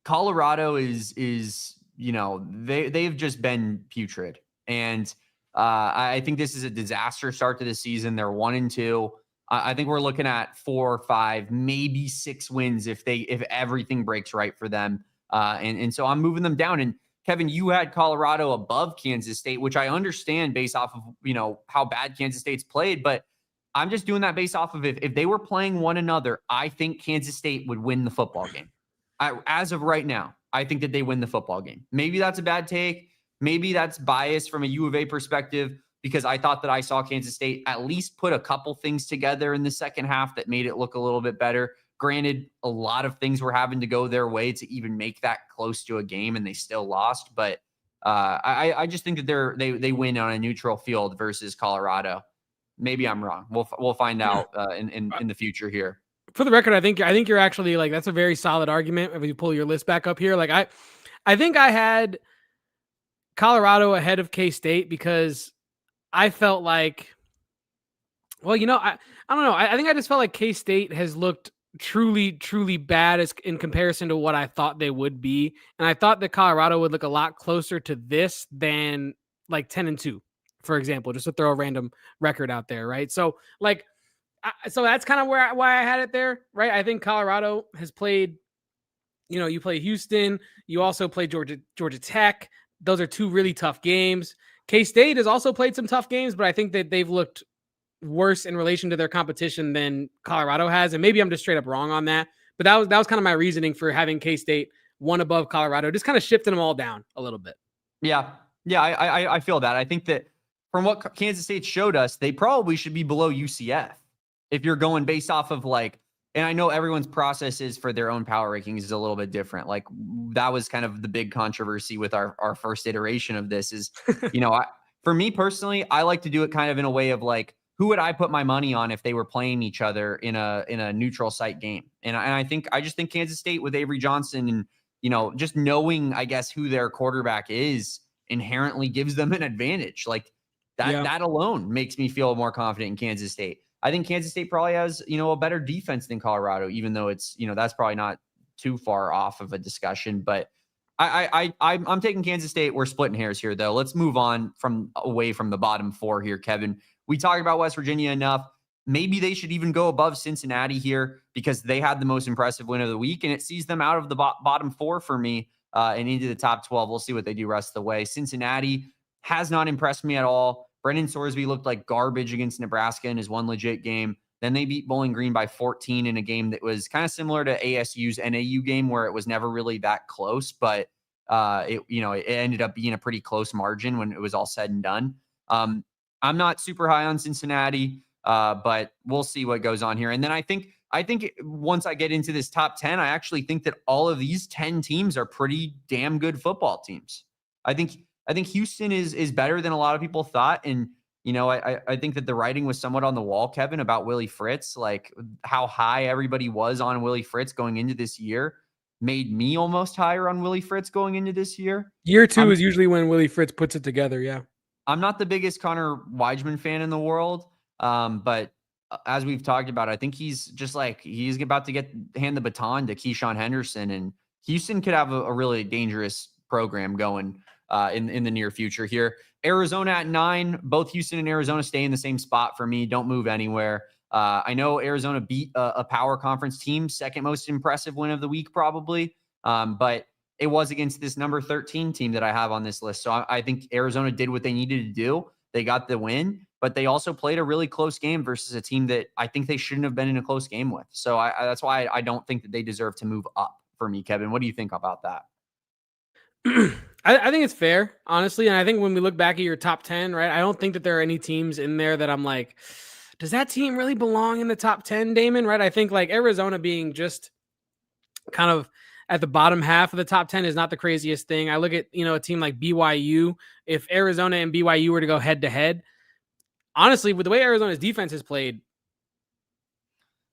Colorado is they've just been putrid, and I think this is a disaster start to the season. They're 1-2. I think we're looking at 4 or 5, maybe 6 wins if everything breaks right for them. And so I'm moving them down. And Kevin, you had Colorado above Kansas State, which I understand based off of how bad Kansas State's played, but I'm just doing that based off of if they were playing one another, I think Kansas State would win the football game. As of right now, I think that they win the football game. Maybe that's a bad take. Maybe that's biased from a U of A perspective, because I thought that I saw Kansas State at least put a couple things together in the second half that made it look a little bit better. Granted, a lot of things were having to go their way to even make that close to a game, and they still lost. But I just think that they win on a neutral field versus Colorado. Maybe I'm wrong. We'll find out in the future here. For the record, I think you're actually like, that's a very solid argument. If you pull your list back up here, like I think I had Colorado ahead of K-State because I felt like, well, I don't know. I think I just felt like K-State has looked truly, truly bad in comparison to what I thought they would be. And I thought that Colorado would look a lot closer to this than like 10-2, for example, just to throw a random record out there. Right. So like, so that's kind of why I had it there. Right. I think Colorado has played, you play Houston, you also play Georgia Tech. Those are 2 really tough games. K-State has also played some tough games, but I think that they've looked worse in relation to their competition than Colorado has. And maybe I'm just straight up wrong on that, but that was kind of my reasoning for having K-State 1 above Colorado, just kind of shifting them all down a little bit. Yeah. I feel that. I think that from what Kansas State showed us, they probably should be below UCF if you're going based off of like, and I know everyone's processes for their own power rankings is a little bit different. Like that was kind of the big controversy with our first iteration of this is, for me personally, I like to do it kind of in a way of like, who would I put my money on if they were playing each other in a neutral site game? And I just think Kansas State with Avery Johnson and, just knowing, I guess, who their quarterback is inherently gives them an advantage. Like that alone makes me feel more confident in Kansas State. I think Kansas State probably has, a better defense than Colorado, even though it's, that's probably not too far off of a discussion. But I'm taking Kansas State. We're splitting hairs here, though. Let's move on away from the bottom 4 here, Kevin. We talked about West Virginia enough. Maybe they should even go above Cincinnati here because they had the most impressive win of the week, and it sees them out of the bottom 4 for me and into the top 12. We'll see what they do rest of the way. Cincinnati has not impressed me at all. Brendan Sorsby looked like garbage against Nebraska in his one legit game. Then they beat Bowling Green by 14 in a game that was kind of similar to ASU's NAU game where it was never really that close, but it ended up being a pretty close margin when it was all said and done. I'm not super high on Cincinnati, but we'll see what goes on here. And then I think once I get into this top 10, I actually think that all of these 10 teams are pretty damn good football teams. I think Houston is better than a lot of people thought. And, I think that the writing was somewhat on the wall, Kevin, about Willie Fritz, like how high everybody was on Willie Fritz going into this year made me almost higher on Willie Fritz going into this year. Year 2 is usually when Willie Fritz puts it together. Yeah. I'm not the biggest Connor Weidman fan in the world. But as we've talked about, I think he's about to hand the baton to Keyshawn Henderson, and Houston could have a really dangerous program going in the near future here. Arizona at 9, both Houston and Arizona stay in the same spot for me. Don't move anywhere. I know Arizona beat a power conference team, second most impressive win of the week, probably. But it was against this number 13 team that I have on this list. So I think Arizona did what they needed to do. They got the win, but they also played a really close game versus a team that I think they shouldn't have been in a close game with. So that's why I don't think that they deserve to move up for me, Kevin. What do you think about that? I think it's fair, honestly. And I think when we look back at your top 10, right, I don't think that there are any teams in there that I'm like, does that team really belong in the top 10, Damon? Right. I think like Arizona being just kind of at the bottom half of the top 10 is not the craziest thing. I look at, a team like BYU. If Arizona and BYU were to go head to head, honestly, with the way Arizona's defense has played,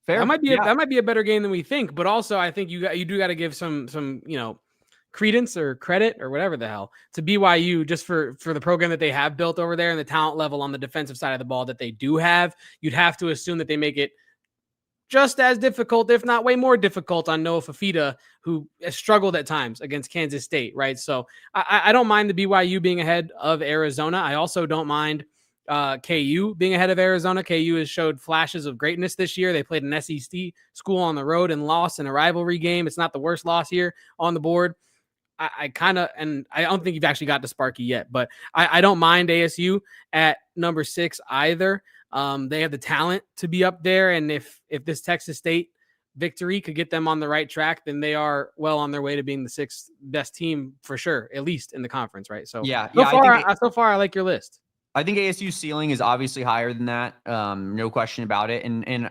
fair. That might be a better game than we think. But also, I think you do got to give some credence or credit or whatever the hell to BYU just for the program that they have built over there and the talent level on the defensive side of the ball that they do have. You'd have to assume that they make it just as difficult, if not way more difficult, on Noah Fafita, who has struggled at times against Kansas State, right? So I don't mind the BYU being ahead of Arizona. I also don't mind KU being ahead of Arizona. KU has showed flashes of greatness this year. They played an SEC school on the road and lost in a rivalry game. It's not the worst loss here on the board. I kind of, and I don't think you've actually got to Sparky yet, but I don't mind ASU at number 6 either. They have the talent to be up there, and if this Texas State victory could get them on the right track, then they are well on their way to being the 6th best team for sure, at least in the conference, right? So so far, I like your list. I think ASU's ceiling is obviously higher than that, no question about it. And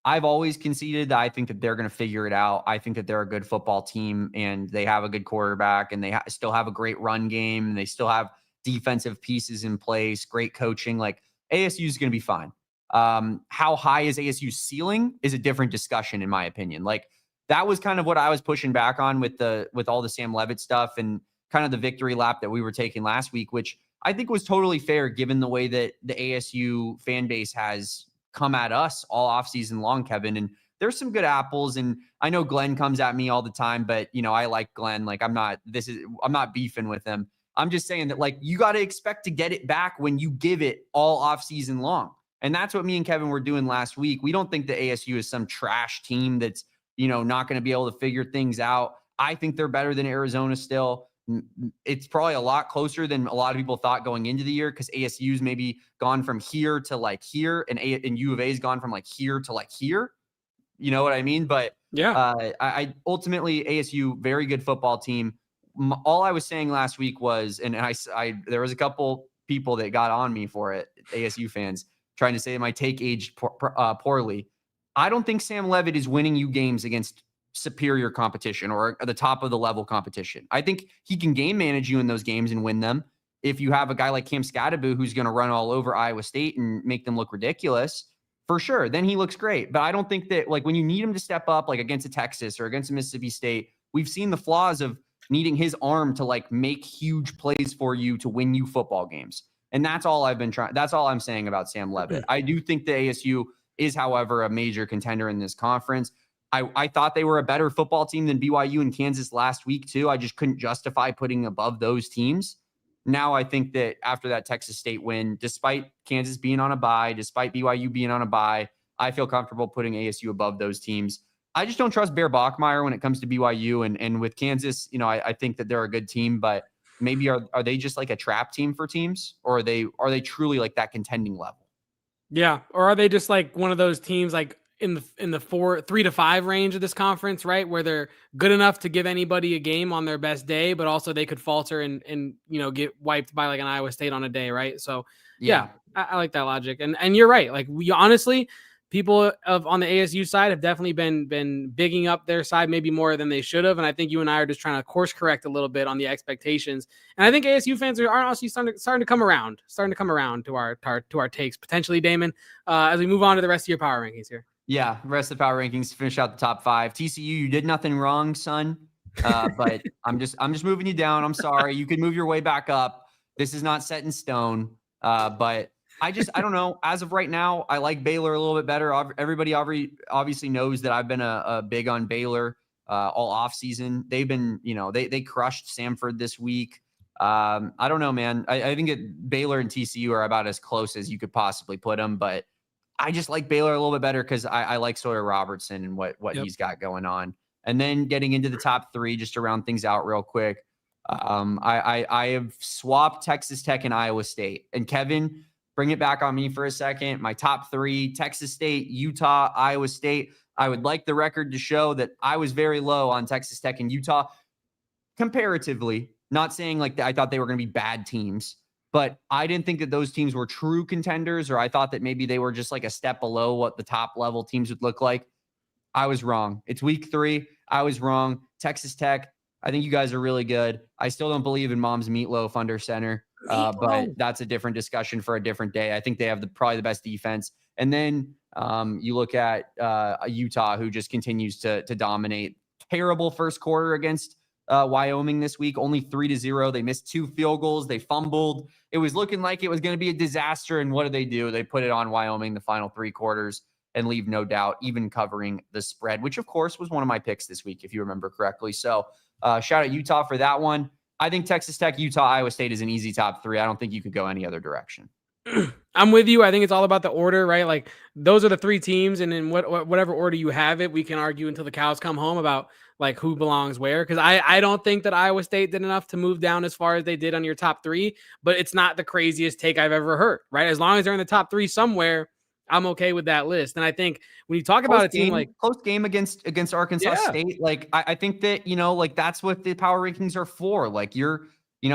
I've always conceded that I think that they're going to figure it out. I think that they're a good football team, and they have a good quarterback, and they still have a great run game, and they still have defensive pieces in place, great coaching. Like, ASU is going to be fine. How high is ASU's ceiling is a different discussion, in my opinion. Like, that was kind of what I was pushing back on with all the Sam Leavitt stuff and kind of the victory lap that we were taking last week, which I think was totally fair given the way that the ASU fan base has come at us all offseason long, Kevin. And there's some good apples. And I know Glenn comes at me all the time, but I like Glenn. Like, I'm not beefing with him. I'm just saying that, like, you got to expect to get it back when you give it all offseason long. And that's what me and Kevin were doing last week. We don't think the ASU is some trash team that's, not going to be able to figure things out. I think they're better than Arizona still. It's probably a lot closer than a lot of people thought going into the year, because ASU's maybe gone from here to like here, and U of A's gone from like here to like here. You know what I mean? But yeah, I ultimately, ASU, very good football team. All I was saying last week was, and I there was a couple people that got on me for it, ASU fans, trying to say my take aged poorly. I don't think Sam Leavitt is winning you games against superior competition or at the top of the level competition. I think he can game manage you in those games and win them. If you have a guy like Cam Scatterby who's going to run all over Iowa State and make them look ridiculous, for sure, then he looks great. But I don't think that, like, when you need him to step up, like against a Texas or against a Mississippi State, we've seen the flaws of needing his arm to like make huge plays for you to win you football games. And that's all I've been trying. That's all I'm saying about Sam Leavitt. I do think the ASU is, however, a major contender in this conference. I thought they were a better football team than BYU and Kansas last week too. I just couldn't justify putting above those teams. Now I think that after that Texas State win, despite Kansas being on a bye, despite BYU being on a bye, I feel comfortable putting ASU above those teams. I just don't trust Bear Bachmeier when it comes to BYU. And with Kansas, I think that they're a good team, but maybe are they just like a trap team for teams, or are they truly like that contending level? Yeah. Or are they just like one of those teams like in the 3 to 5 range of this conference, right? Where they're good enough to give anybody a game on their best day, but also they could falter and get wiped by like an Iowa State on a day, right? So yeah, I like that logic. And you're right. Like, we honestly, people on the ASU side have definitely been bigging up their side maybe more than they should have. And I think you and I are just trying to course correct a little bit on the expectations. And I think ASU fans are honestly starting to come around to our takes potentially, Damon, as we move on to the rest of your power rankings here. Yeah, the rest of the power rankings, finish out the top 5. TCU, you did nothing wrong, son. But I'm just moving you down. I'm sorry. You could move your way back up. This is not set in stone. But I don't know. As of right now, I like Baylor a little bit better. Everybody obviously knows that I've been a big on Baylor all offseason. They've been, they crushed Samford this week. I don't know, man. I think Baylor and TCU are about as close as you could possibly put them, but I just like Baylor a little bit better because I like Sawyer Robertson and what he's got going on. And then getting into the top 3, just to round things out real quick. I have swapped Texas Tech and Iowa State. And Kevin, bring it back on me for a second. My top 3, Texas State, Utah, Iowa State. I would like the record to show that I was very low on Texas Tech and Utah comparatively. Not saying like I thought they were going to be bad teams, but I didn't think that those teams were true contenders, or I thought that maybe they were just like a step below what the top level teams would look like. I was wrong. It's week 3. I was wrong. Texas Tech, I think you guys are really good. I still don't believe in Mom's Meatloaf under center, but that's a different discussion for a different day. I think they have probably the best defense. And then you look at Utah, who just continues to dominate. Terrible first quarter against Wyoming this week, only 3-0. They missed 2 field goals. They fumbled. It was looking like it was going to be a disaster. And what do? They put it on Wyoming the final 3 quarters. and leave no doubt, even covering the spread, which of course was one of my picks this week, if you remember correctly. So shout out Utah for that one. I think Texas Tech, Utah, Iowa State is an easy top 3. I don't think you could go any other direction. I'm with you. I think it's all about the order, right? Like those are the 3 teams, and in whatever order you have it, we can argue until the cows come home about like who belongs where. Because I don't think that Iowa State did enough to move down as far as they did on your top 3, but it's not the craziest take I've ever heard, right? As long as they're in the top 3 somewhere, I'm okay with that list. And I think when you talk about a team like close game against Arkansas State, like I think that, like that's what the power rankings are for. Like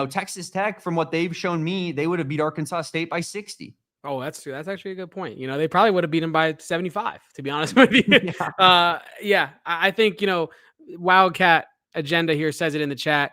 Texas Tech, from what they've shown me, they would have beat Arkansas State by 60. Oh, that's true. That's actually a good point. They probably would have beat them by 75, to be honest with you. I think, Wildcat Agenda here says it in the chat.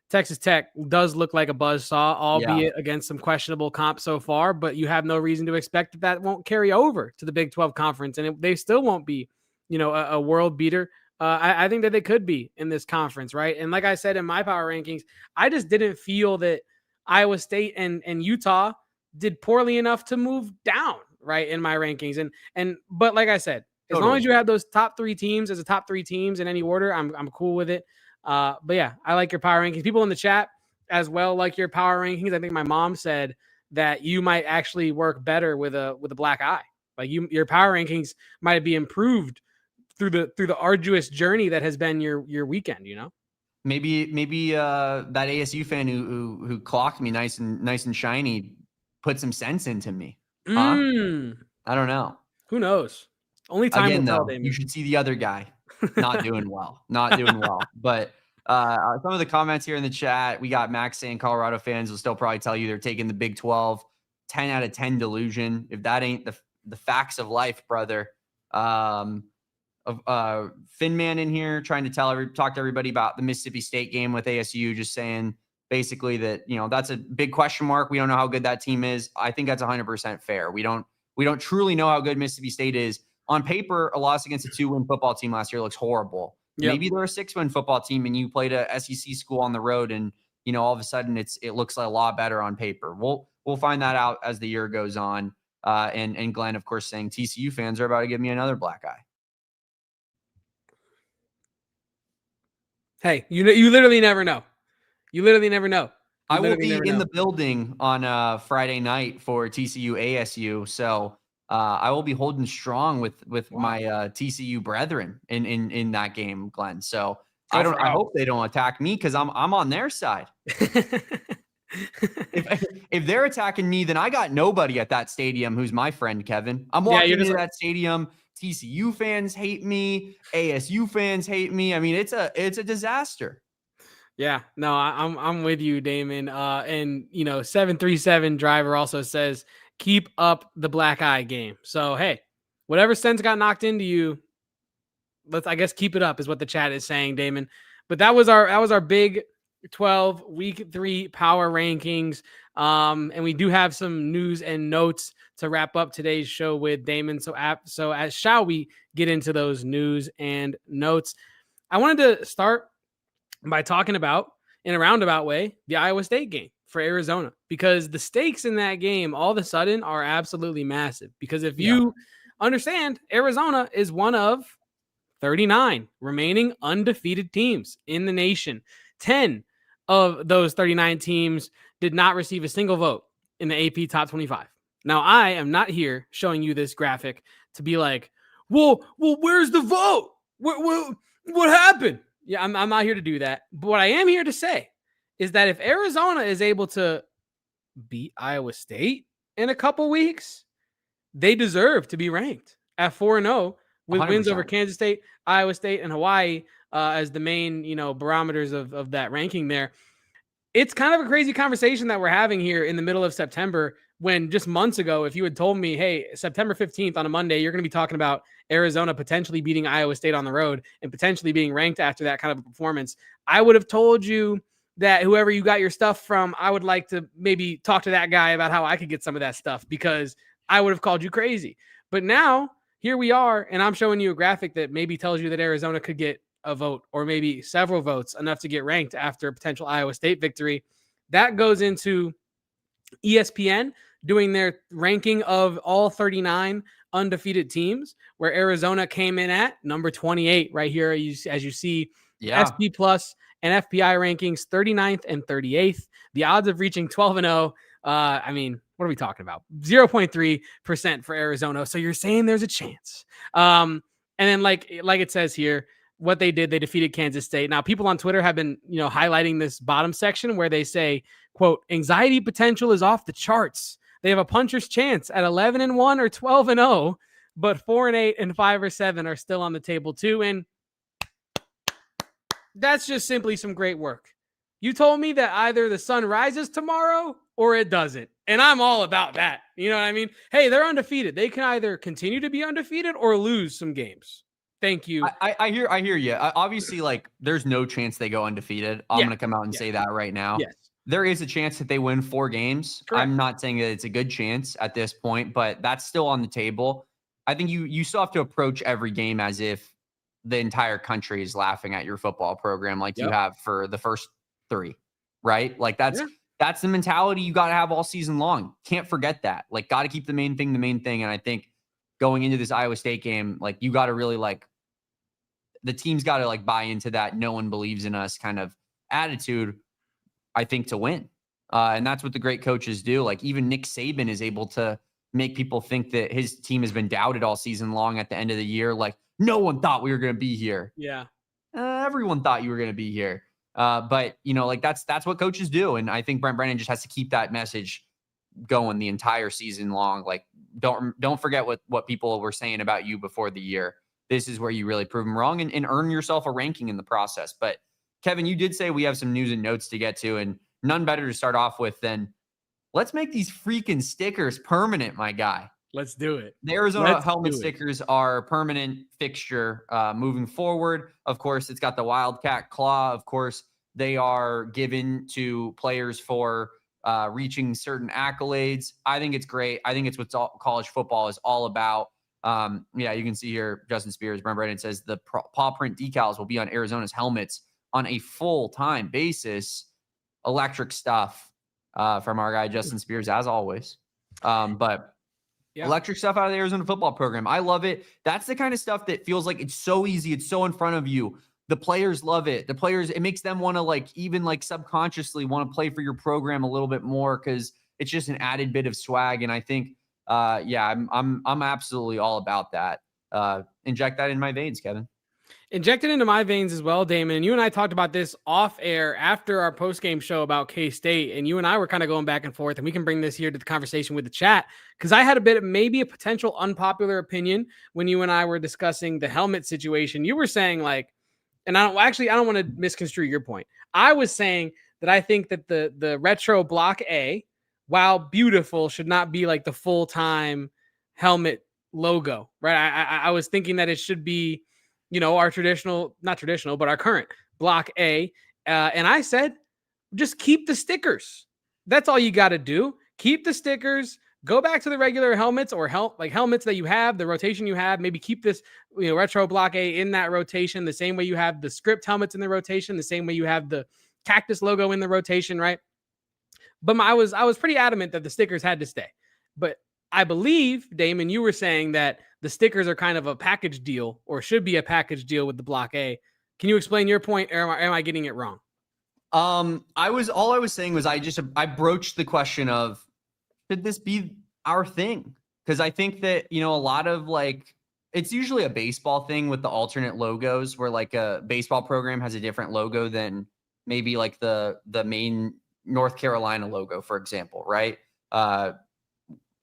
Texas Tech does look like a buzzsaw, albeit against some questionable comp so far, but you have no reason to expect that won't carry over to the Big 12 conference, and they still won't be, a world beater. I think that they could be in this conference, right? And like I said in my power rankings, I just didn't feel that Iowa State and Utah did poorly enough to move down, right, in my rankings. But like I said, as long as you have those top 3 teams as a top 3 teams in any order, I'm cool with it. But yeah, I like your power rankings. People in the chat as well like your power rankings. I think my mom said that you might actually work better with a black eye. Like your power rankings might be improved through the arduous journey that has been your weekend. Maybe that ASU fan who clocked me nice and shiny put some sense into me. Huh? I don't know. Who knows? Only time Again, will tell, though, Damon. you should see the other guy not doing well. But some of the comments here in the chat, we got Max saying Colorado fans will still probably tell you they're taking the Big 12, 10 out of 10 delusion. If that ain't the facts of life, brother. Finman in here trying to talk to everybody about the Mississippi State game with ASU, just saying basically that, that's a big question mark. We don't know how good that team is. I think that's 100% fair. We don't truly know how good Mississippi State is. On paper, a loss against a 2-win football team last year looks horrible. Yep. Maybe they're a 6-win football team and you played a SEC school on the road and, all of a sudden it looks a lot better on paper. We'll find that out as the year goes on. And Glenn, of course, saying TCU fans are about to give me another black eye. Hey, you literally never know. I will be in the building on Friday night for TCU ASU. So I will be holding strong with my TCU brethren in that game, Glenn. So I hope they don't attack me because I'm on their side. If they're attacking me, then I got nobody at that stadium who's my friend, Kevin. I'm walking into that stadium. TCU fans hate me. ASU fans hate me. I mean, it's a disaster. Yeah, no, I'm with you, Damon. And 737 driver also says keep up the black eye game. So hey, whatever sense got knocked into you, let's keep it up is what the chat is saying, Damon. But that was our Big 12 week 3 power rankings. And we do have some news and notes to wrap up today's show with Damon. So as shall we get into those news and notes? I wanted to start by talking about, in a roundabout way, the Iowa State game for Arizona, because the stakes in that game all of a sudden are absolutely massive. Because if you understand, Arizona is one of 39 remaining undefeated teams in the nation. 10 of those 39 teams did not receive a single vote in the AP Top 25. Now, I am not here showing you this graphic to be like, well, where's the vote? What happened? Yeah, I'm not here to do that. But what I am here to say is that if Arizona is able to beat Iowa State in a couple weeks, they deserve to be ranked at 4-0 with 100%. Wins over Kansas State, Iowa State, and Hawaii as the main, barometers of that ranking there. It's kind of a crazy conversation that we're having here in the middle of September, when just months ago, if you had told me, hey, September 15th on a Monday, you're going to be talking about Arizona potentially beating Iowa State on the road and potentially being ranked after that kind of a performance, I would have told you that whoever you got your stuff from, I would like to maybe talk to that guy about how I could get some of that stuff, because I would have called you crazy. But now here we are, and I'm showing you a graphic that maybe tells you that Arizona could get a vote or maybe several votes, enough to get ranked after a potential Iowa State victory. That goes into ESPN doing their ranking of all 39 undefeated teams, where Arizona came in at number 28 right here, as you see, SP Plus and FPI rankings 39th and 38th. The odds of reaching 12-0, I mean, what are we talking about? 0.3% for Arizona. So you're saying there's a chance. And then like it says here, what they did, they defeated Kansas State. Now, people on Twitter have been, highlighting this bottom section where they say, quote, anxiety potential is off the charts. They have a puncher's chance at 11-1 or 12-0, but 4-8 and 5 or 7 are still on the table too. And that's just simply some great work. You told me that either the sun rises tomorrow or it doesn't. And I'm all about that. You know what I mean? Hey, they're undefeated. They can either continue to be undefeated or lose some games. Thank you. I hear you. Obviously, like, there's no chance they go undefeated. I'm going to come out and say that right now. Yes. There is a chance that they win 4 games. Correct. I'm not saying that it's a good chance at this point, but that's still on the table. I think you still have to approach every game as if the entire country is laughing at your football program like you have for the first 3, right? Like that's the mentality you got to have all season long. Can't forget that. Like, got to keep the main thing. And I think going into this Iowa State game, like, you got to really, like, the team's got to, like, buy into that no one believes in us kind of attitude, I think, to win. And that's what the great coaches do. Like, even Nick Saban is able to make people think that his team has been doubted all season long at the end of the year. Like, no one thought we were going to be here. Yeah. Everyone thought you were going to be here. But, like, that's what coaches do. And I think Brent Brennan just has to keep that message going the entire season long. Like, don't forget what people were saying about you before the year. This is where you really prove them wrong and earn yourself a ranking in the process. But Kevin, you did say we have some news and notes to get to, and none better to start off with than let's make these freaking stickers permanent, my guy. Let's do it. The Arizona helmet stickers are a permanent fixture moving forward. Of course, it's got the Wildcat claw. Of course, they are given to players for reaching certain accolades. I think it's great. I think it's what college football is all about. You can see here, Justin Spears, Brent Brennan says the paw print decals will be on Arizona's helmets on a full-time basis. Electric stuff from our guy, Justin Spears, as always. Electric stuff out of the Arizona football program. I love it. That's the kind of stuff that feels like it's so easy. It's so in front of you. The players love it. The players, it makes them want to, like, even like subconsciously want to play for your program a little bit more because it's just an added bit of swag. And I think, I'm absolutely all about that. Inject that in my veins, Kevin. Inject it into my veins as well, Damon. And you and I talked about this off air after our post-game show about K-State. And you and I were kind of going back and forth, and we can bring this here to the conversation with the chat. Because I had a bit of maybe a potential unpopular opinion when you and I were discussing the helmet situation. You were saying, like, and I don't want to misconstrue your point. I was saying that I think that the retro Block A, while beautiful, should not be like the full-time helmet logo, right? I was thinking that it should be, our not traditional, but our current Block A. And I said, just keep the stickers. That's all you got to do. Keep the stickers. Go back to the regular helmets or helmets that you have, the rotation you have. Maybe keep this, retro Block A in that rotation, the same way you have the script helmets in the rotation, the same way you have the cactus logo in the rotation, right? But I was pretty adamant that the stickers had to stay. But I believe, Damon, you were saying that the stickers are kind of a package deal or should be a package deal with the Block A. Can you explain your point, or am I getting it wrong? All I was saying was I broached the question of, should this be our thing? Because I think that, a lot of, like, it's usually a baseball thing with the alternate logos where, like, a baseball program has a different logo than maybe like the main North Carolina logo, for example, right?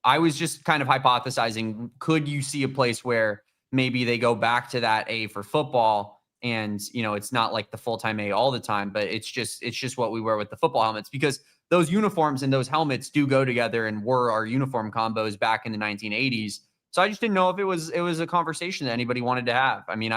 I was just kind of hypothesizing, could you see a place where maybe they go back to that A for football and, it's not like the full-time A all the time, but it's just what we wear with the football helmets, because those uniforms and those helmets do go together and were our uniform combos back in the 1980s. So I just didn't know if it was a conversation that anybody wanted to have. I mean,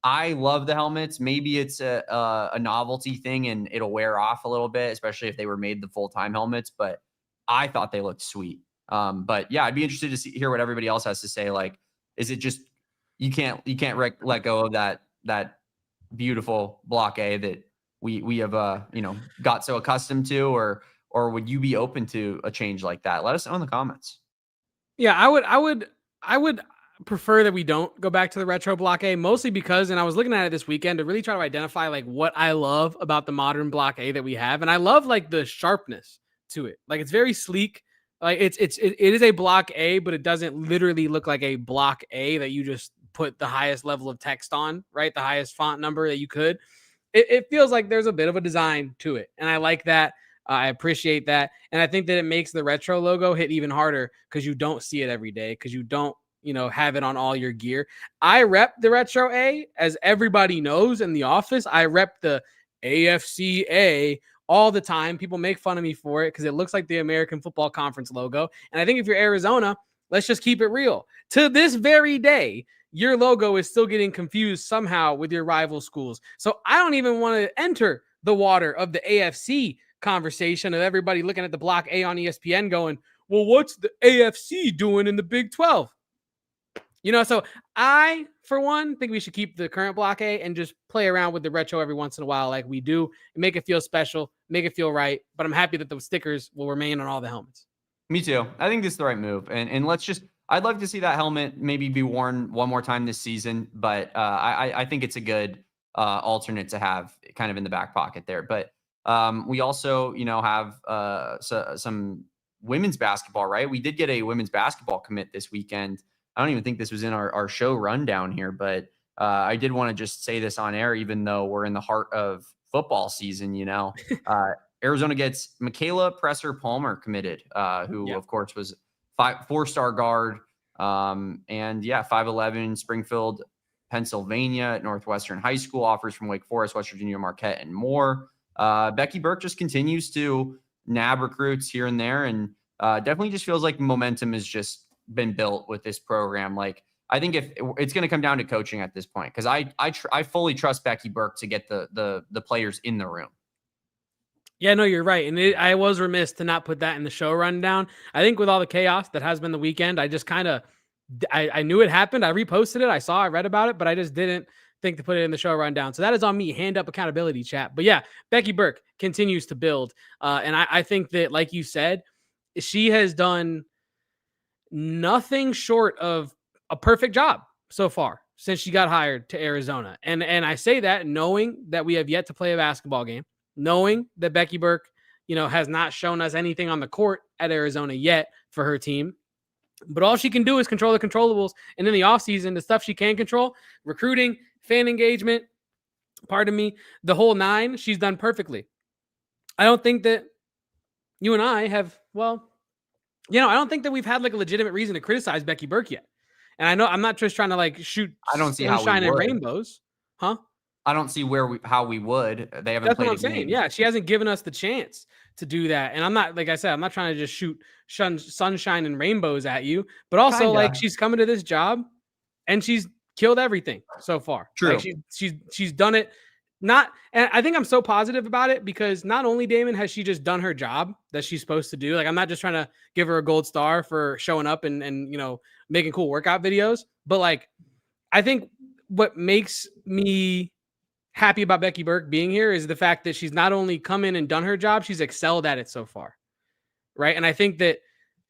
I love the helmets. Maybe it's a novelty thing and it'll wear off a little bit, especially if they were made the full-time helmets, but I thought they looked sweet. But yeah, I'd be interested to hear what everybody else has to say. Like, is it just, you can't let go of that beautiful Block A that we have, got so accustomed to, or would you be open to a change like that? Let us know in the comments. Yeah, I would prefer that we don't go back to the retro block A, mostly because, and I was looking at it this weekend to really try to identify like what I love about the modern block A that we have. And I love like the sharpness to it. Like it's very sleek. Like it is a block A, but it doesn't literally look like a block A that you just put the highest level of text on, right? The highest font number that you could. It feels like there's a bit of a design to it. And I like that. I appreciate that. And I think that it makes the retro logo hit even harder because you don't see it every day, because you don't, have it on all your gear. I rep the retro A, as everybody knows in the office. I rep the AFCA all the time. People make fun of me for it because it looks like the American Football Conference logo. And I think if you're Arizona, let's just keep it real. To this very day, your logo is still getting confused somehow with your rival schools. So I don't even want to enter the water of the AFC conversation of everybody looking at the block A on ESPN going, well, what's the AFC doing in the Big 12? So I, for one, think we should keep the current block A and just play around with the retro every once in a while like we do and make it feel special, make it feel right. But I'm happy that the stickers will remain on all the helmets. Me too. I think this is the right move. And I'd love to see that helmet maybe be worn one more time this season, but I think it's a good alternate to have kind of in the back pocket there. But we also, have some women's basketball, right? We did get a women's basketball commit this weekend. I don't even think this was in our show rundown here, but I did want to just say this on air, even though we're in the heart of football season, Arizona gets Michaela Presser-Palmer committed, who of course was 4-star guard. 5'11", Springfield, Pennsylvania at Northwestern High School, offers from Wake Forest, West Virginia, Marquette, and more. Becky Burke just continues to nab recruits here and there, and definitely just feels like momentum has just been built with this program. Like, I think if it's going to come down to coaching at this point, because I fully trust Becky Burke to get the players in the room. Yeah, no, you're right. And I was remiss to not put that in the show rundown. I think with all the chaos that has been the weekend, I just kind of, I knew it happened. I reposted it. I read about it, but I just didn't think to put it in the show rundown. So that is on me. Hand up accountability, chat. But yeah, Becky Burke continues to build. And I think that, like you said, she has done nothing short of a perfect job so far since she got hired to Arizona. And I say that knowing that we have yet to play a basketball game, knowing that Becky Burke, has not shown us anything on the court at Arizona yet for her team. But all she can do is control the controllables. And in the offseason, the stuff she can control, recruiting, fan engagement, the whole nine, she's done perfectly. I don't think that you and I have, I don't think that we've had like a legitimate reason to criticize Becky Burke yet. And I know I'm not just trying to like shoot I don't see how sunshine and rainbows. Huh? I don't see how we would. They haven't That's played what I'm saying. Yeah, she hasn't given us the chance to do that. And I'm not, like I said, I'm not trying to just shoot sunshine and rainbows at you, but also Kinda. like she's coming to this job and she's killed everything so far. True. Like she's done it. And I think I'm so positive about it because not only, Damon, has she just done her job that she's supposed to do. Like, I'm not just trying to give her a gold star for showing up and making cool workout videos, but like, I think what makes me happy about Becky Burke being here is the fact that she's not only come in and done her job, she's excelled at it so far. Right. And I think that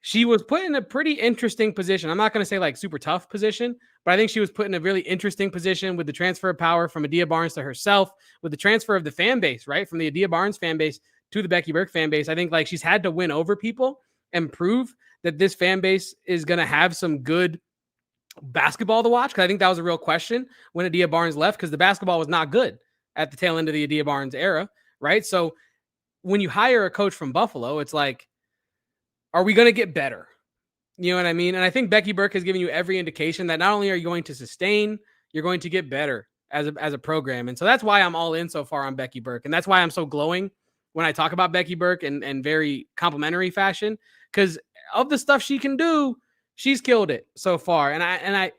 she was put in a pretty interesting position. I'm not going to say like super tough position, but I think she was put in a really interesting position with the transfer of power from Adia Barnes to herself, with the transfer of the fan base, right? From the Adia Barnes fan base to the Becky Burke fan base. I think like she's had to win over people and prove that this fan base is going to have some good basketball to watch. Cause I think that was a real question when Adia Barnes left, because the basketball was not good at the tail end of the Adia Barnes era. Right. So when you hire a coach from Buffalo, it's like, are we going to get better? You know what I mean? And I think Becky Burke has given you every indication that not only are you going to sustain, you're going to get better as a program. And so that's why I'm all in so far on Becky Burke. And that's why I'm so glowing when I talk about Becky Burke in very complimentary fashion, because of the stuff she can do, she's killed it so far. And I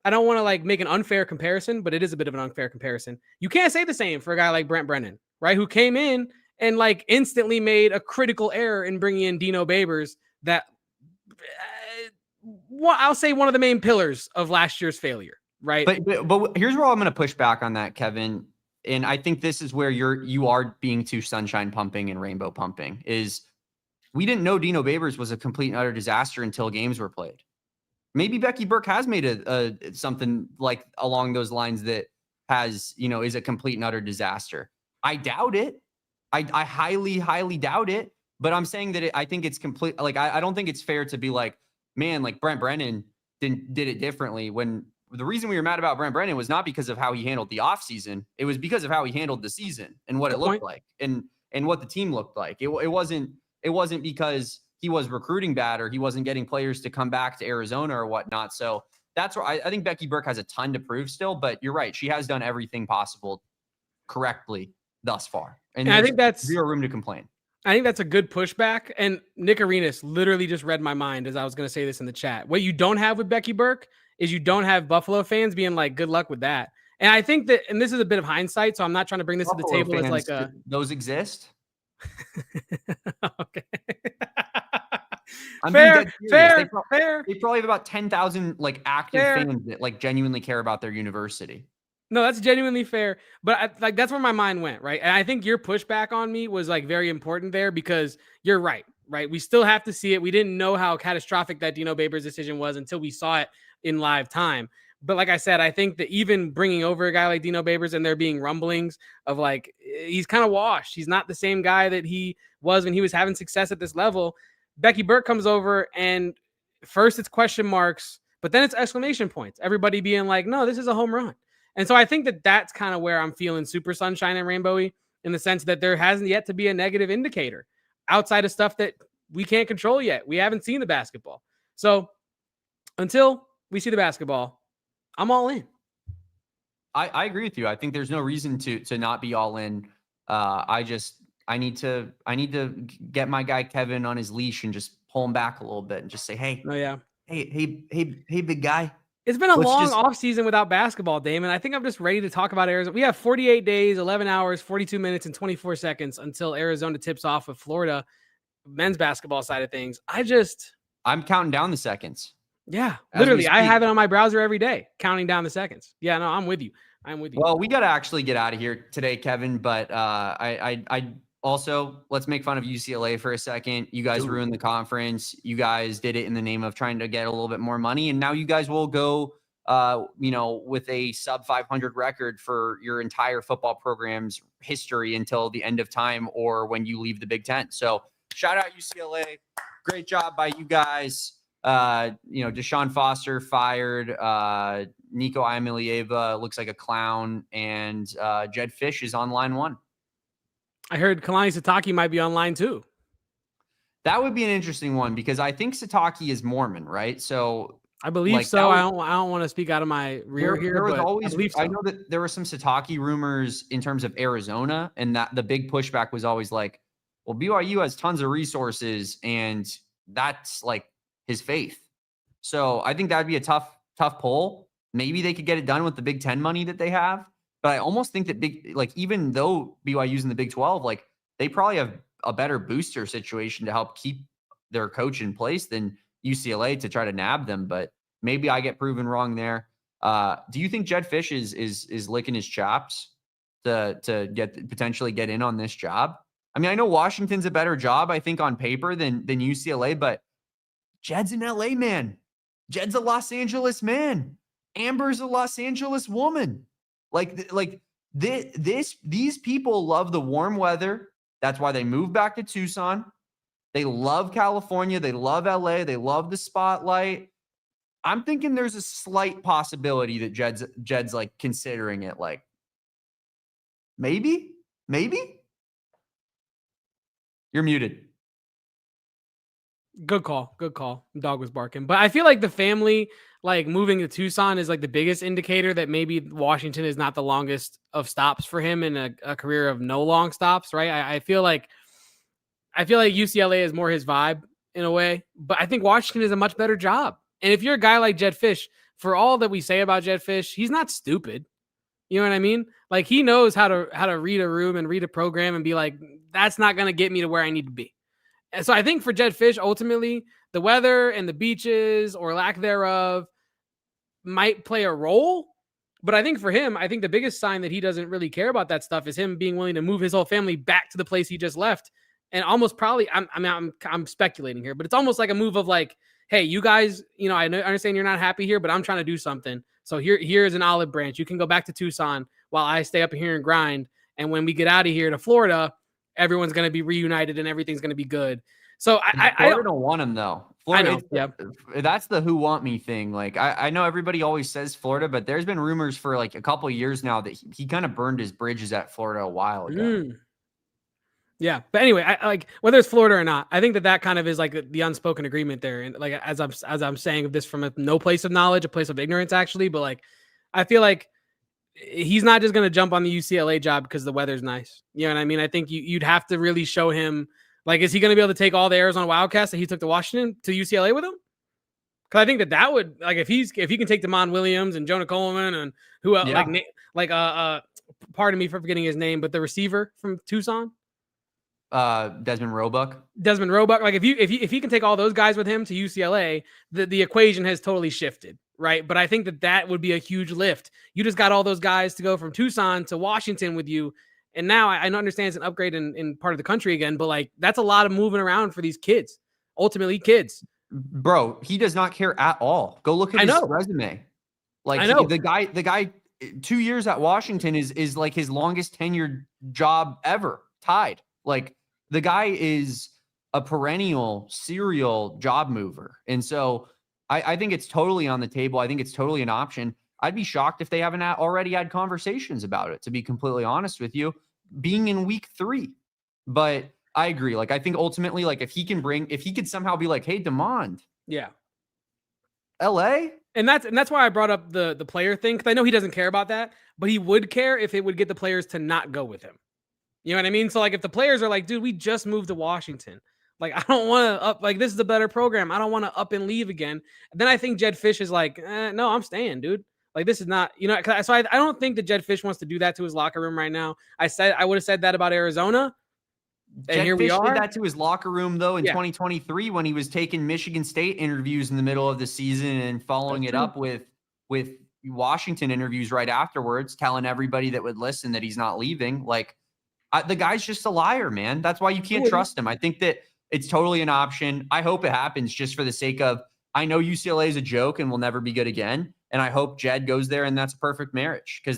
don't want to like make an unfair comparison, but it is a bit of an unfair comparison. You can't say the same for a guy like Brent Brennan, right? Who came in and like instantly made a critical error in bringing in Dino Babers that I'll say one of the main pillars of last year's failure, right? But here's where I'm going to push back on that, Kevin. And I think this is where you are being too sunshine pumping and rainbow pumping. Is we didn't know Dino Babers was a complete and utter disaster until games were played. Maybe Becky Burke has made a something like along those lines that has, is a complete and utter disaster. I doubt it. I highly, highly doubt it. But I'm saying that I think it's complete. Like, I don't think it's fair to be like, man, like Brent Brennan did it differently, when the reason we were mad about Brent Brennan was not because of how he handled the offseason. It was because of how he handled the season and what it looked like and what the team looked like. It wasn't because he was recruiting bad or he wasn't getting players to come back to Arizona or whatnot. So that's where I think Becky Burke has a ton to prove still, but you're right. She has done everything possible correctly thus far. And I think that's zero room to complain. I think that's a good pushback. And Nick Arenas literally just read my mind as I was going to say this in the chat. What you don't have with Becky Burke is you don't have Buffalo fans being like, good luck with that. And I think that, and this is a bit of hindsight, so I'm not trying to bring this Buffalo to the table fans, as like a... Those exist? Okay. I'm fair. They probably have about 10,000 like active fans that like genuinely care about their university. No, that's genuinely fair. But that's where my mind went, right? And I think your pushback on me was like very important there, because you're right? We still have to see it. We didn't know how catastrophic that Dino Babers decision was until we saw it in live time. But like I said, I think that even bringing over a guy like Dino Babers and there being rumblings of like, he's kind of washed. He's not the same guy that he was when he was having success at this level. Becky Burke comes over and first it's question marks, but then it's exclamation points. Everybody being like, no, this is a home run. And so I think that that's kind of where I'm feeling super sunshine and rainbowy, in the sense that there hasn't yet to be a negative indicator outside of stuff that we can't control yet. We haven't seen the basketball. So until we see the basketball, I'm all in. I agree with you. I think there's no reason to not be all in. I need to get my guy Kevin on his leash and just pull him back a little bit and just say, hey, hey, big guy. It's been a long off season without basketball, Damon. I think I'm just ready to talk about Arizona. We have 48 days, 11 hours, 42 minutes, and 24 seconds until Arizona tips off with Florida men's basketball side of things. I'm counting down the seconds. Yeah, literally. I have it on my browser every day, counting down the seconds. Yeah, no, I'm with you. Well, we got to actually get out of here today, Kevin, but I also, let's make fun of UCLA for a second. You guys ruined the conference. You guys did it in the name of trying to get a little bit more money. And now you guys will go, with a sub 500 record for your entire football program's history until the end of time or when you leave the Big Ten. So shout out UCLA. Great job by you guys. Deshaun Foster fired. Nico Iamaleava looks like a clown. And Jed Fish is on line one. I heard Kalani Sitake might be online too. That would be an interesting one, because I think Sitake is Mormon, right? So I believe so. I don't want to speak out of my rear here. There was but always, I know that there were some Sitake rumors in terms of Arizona, and that the big pushback was always like, well, BYU has tons of resources, and that's like his faith. So I think that'd be a tough pull. Maybe they could get it done with the Big Ten money that they have. But I almost think that even though BYU's in the Big 12, like they probably have a better booster situation to help keep their coach in place than UCLA to try to nab them. But maybe I get proven wrong there. Do you think Jed Fish is licking his chops to potentially get in on this job? I mean, I know Washington's a better job, I think, on paper than UCLA, but Jed's an LA man. Jed's a Los Angeles man. Amber's a Los Angeles woman. These people love the warm weather. That's why they moved back to Tucson. They love California. They love LA. They love the spotlight. I'm thinking there's a slight possibility that Jed's like considering it. Like maybe you're muted. Good call. Dog was barking. But I feel like the family, like moving to Tucson, is like the biggest indicator that maybe Washington is not the longest of stops for him in a career of no long stops, right? I feel like UCLA is more his vibe in a way, but I think Washington is a much better job. And if you're a guy like Jed Fish, for all that we say about Jed Fish, he's not stupid. You know what I mean? Like he knows how to read a room and read a program and be like, that's not going to get me to where I need to be. And so I think for Jed Fish, ultimately, the weather and the beaches or lack thereof might play a role. But I think for him, I think the biggest sign that he doesn't really care about that stuff is him being willing to move his whole family back to the place he just left. And almost probably, I'm speculating here, but it's almost like a move of like hey, you guys, I understand you're not happy here, but I'm trying to do something. So here's an olive branch. You can go back to Tucson while I stay up here and grind. And when we get out of here to Florida, everyone's going to be reunited and everything's going to be good. So Florida don't want him though. Florida, that's the who want me thing. Like I know everybody always says Florida, but there's been rumors for like a couple of years now that he kind of burned his bridges at Florida a while ago. Yeah, but anyway, I like whether it's Florida or not. I think that kind of is like the unspoken agreement there, and like as I'm saying this from no place of knowledge, a place of ignorance, actually. But like, I feel like he's not just going to jump on the UCLA job because the weather's nice. You know what I mean? I think you'd have to really show him. Like, is he going to be able to take all the Arizona Wildcats that he took to Washington to UCLA with him? Because I think that would, like, if he can take Damon Williams and Jonah Coleman and who else, pardon me for forgetting his name, but the receiver from Tucson, Desmond Roebuck. Like, if he can take all those guys with him to UCLA, the equation has totally shifted, right? But I think that would be a huge lift. You just got all those guys to go from Tucson to Washington with you. And now I understand it's an upgrade in part of the country again, but like that's a lot of moving around for these kids. Ultimately, kids. Bro, he does not care at all. Go look at his resume. Like the guy 2 years at Washington is like his longest tenured job ever, tied. Like the guy is a perennial serial job mover. And so I think it's totally on the table. I think it's totally an option. I'd be shocked if they haven't already had conversations about it, to be completely honest with you, being in week 3. But I agree. Like, I think ultimately, like, if he could somehow be like, hey, Damon. Yeah. LA. And that's why I brought up the player thing. Cause I know he doesn't care about that, but he would care if it would get the players to not go with him. You know what I mean? So like, if the players are like, dude, we just moved to Washington. Like, I don't want to up, like, this is a better program. I don't want to up and leave again. Then I think Jedd Fisch is like, no, I'm staying, dude. Like, this is not, so I don't think that Jedd Fisch wants to do that to his locker room right now. I would have said that about Arizona. And here we are. Did that to his locker room, though, in 2023 when he was taking Michigan State interviews in the middle of the season and following it up with Washington interviews right afterwards, telling everybody that would listen that he's not leaving. Like, the guy's just a liar, man. That's why you can't trust him. I think that it's totally an option. I hope it happens just for the sake of, I know UCLA is a joke and will never be good again. And I hope Jedd goes there and that's a perfect marriage, because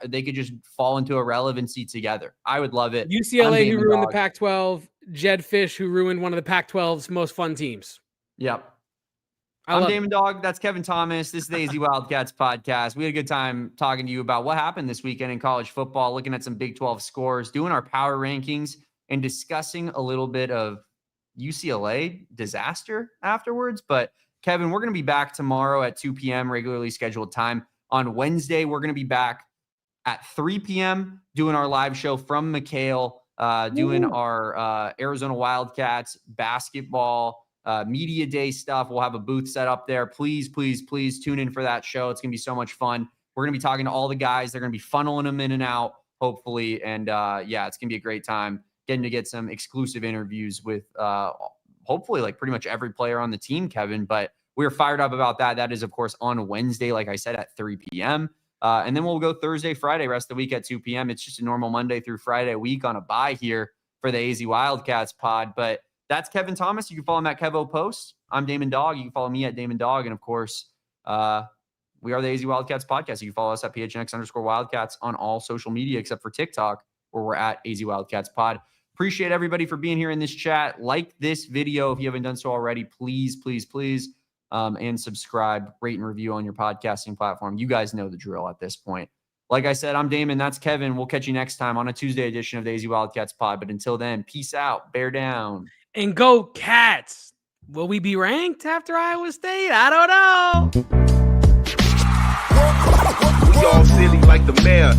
they could just fall into irrelevancy together. I would love it. UCLA, who ruined the Pac-12, Jedd Fisch, who ruined one of the Pac-12's most fun teams. Yep. I'm Damon Dog. That's Kevin Thomas. This is the AZ Wildcats podcast. We had a good time talking to you about what happened this weekend in college football, looking at some Big 12 scores, doing our power rankings, and discussing a little bit of UCLA disaster afterwards. But Kevin, we're going to be back tomorrow at 2 p.m. regularly scheduled time. On Wednesday, we're going to be back at 3 p.m. doing our live show from McHale, doing our Arizona Wildcats basketball media day stuff. We'll have a booth set up there. Please, please, please tune in for that show. It's going to be so much fun. We're going to be talking to all the guys. They're going to be funneling them in and out, hopefully. And it's going to be a great time getting to get some exclusive interviews with hopefully like pretty much every player on the team, Kevin. But we're fired up about that. That is, of course, on Wednesday, like I said, at 3 p.m. And then we'll go Thursday, Friday, rest of the week at 2 p.m. It's just a normal Monday through Friday week on a bye here for the AZ Wildcats pod. But that's Kevin Thomas. You can follow him at Kevo Post. I'm Damon Dog. You can follow me at Damon Dog. And, of course, we are the AZ Wildcats podcast. You can follow us at PHNX_Wildcats on all social media except for TikTok, where we're at AZ Wildcats pod. Appreciate everybody for being here in this chat. Like this video if you haven't done so already. Please, please, please. And subscribe, rate, and review on your podcasting platform. You guys know the drill at this point. Like I said, I'm Damon. That's Kevin. We'll catch you next time on a Tuesday edition of the AZ Wildcats pod. But until then, peace out. Bear down. And go Cats. Will we be ranked after Iowa State? I don't know. We all silly like the mayor.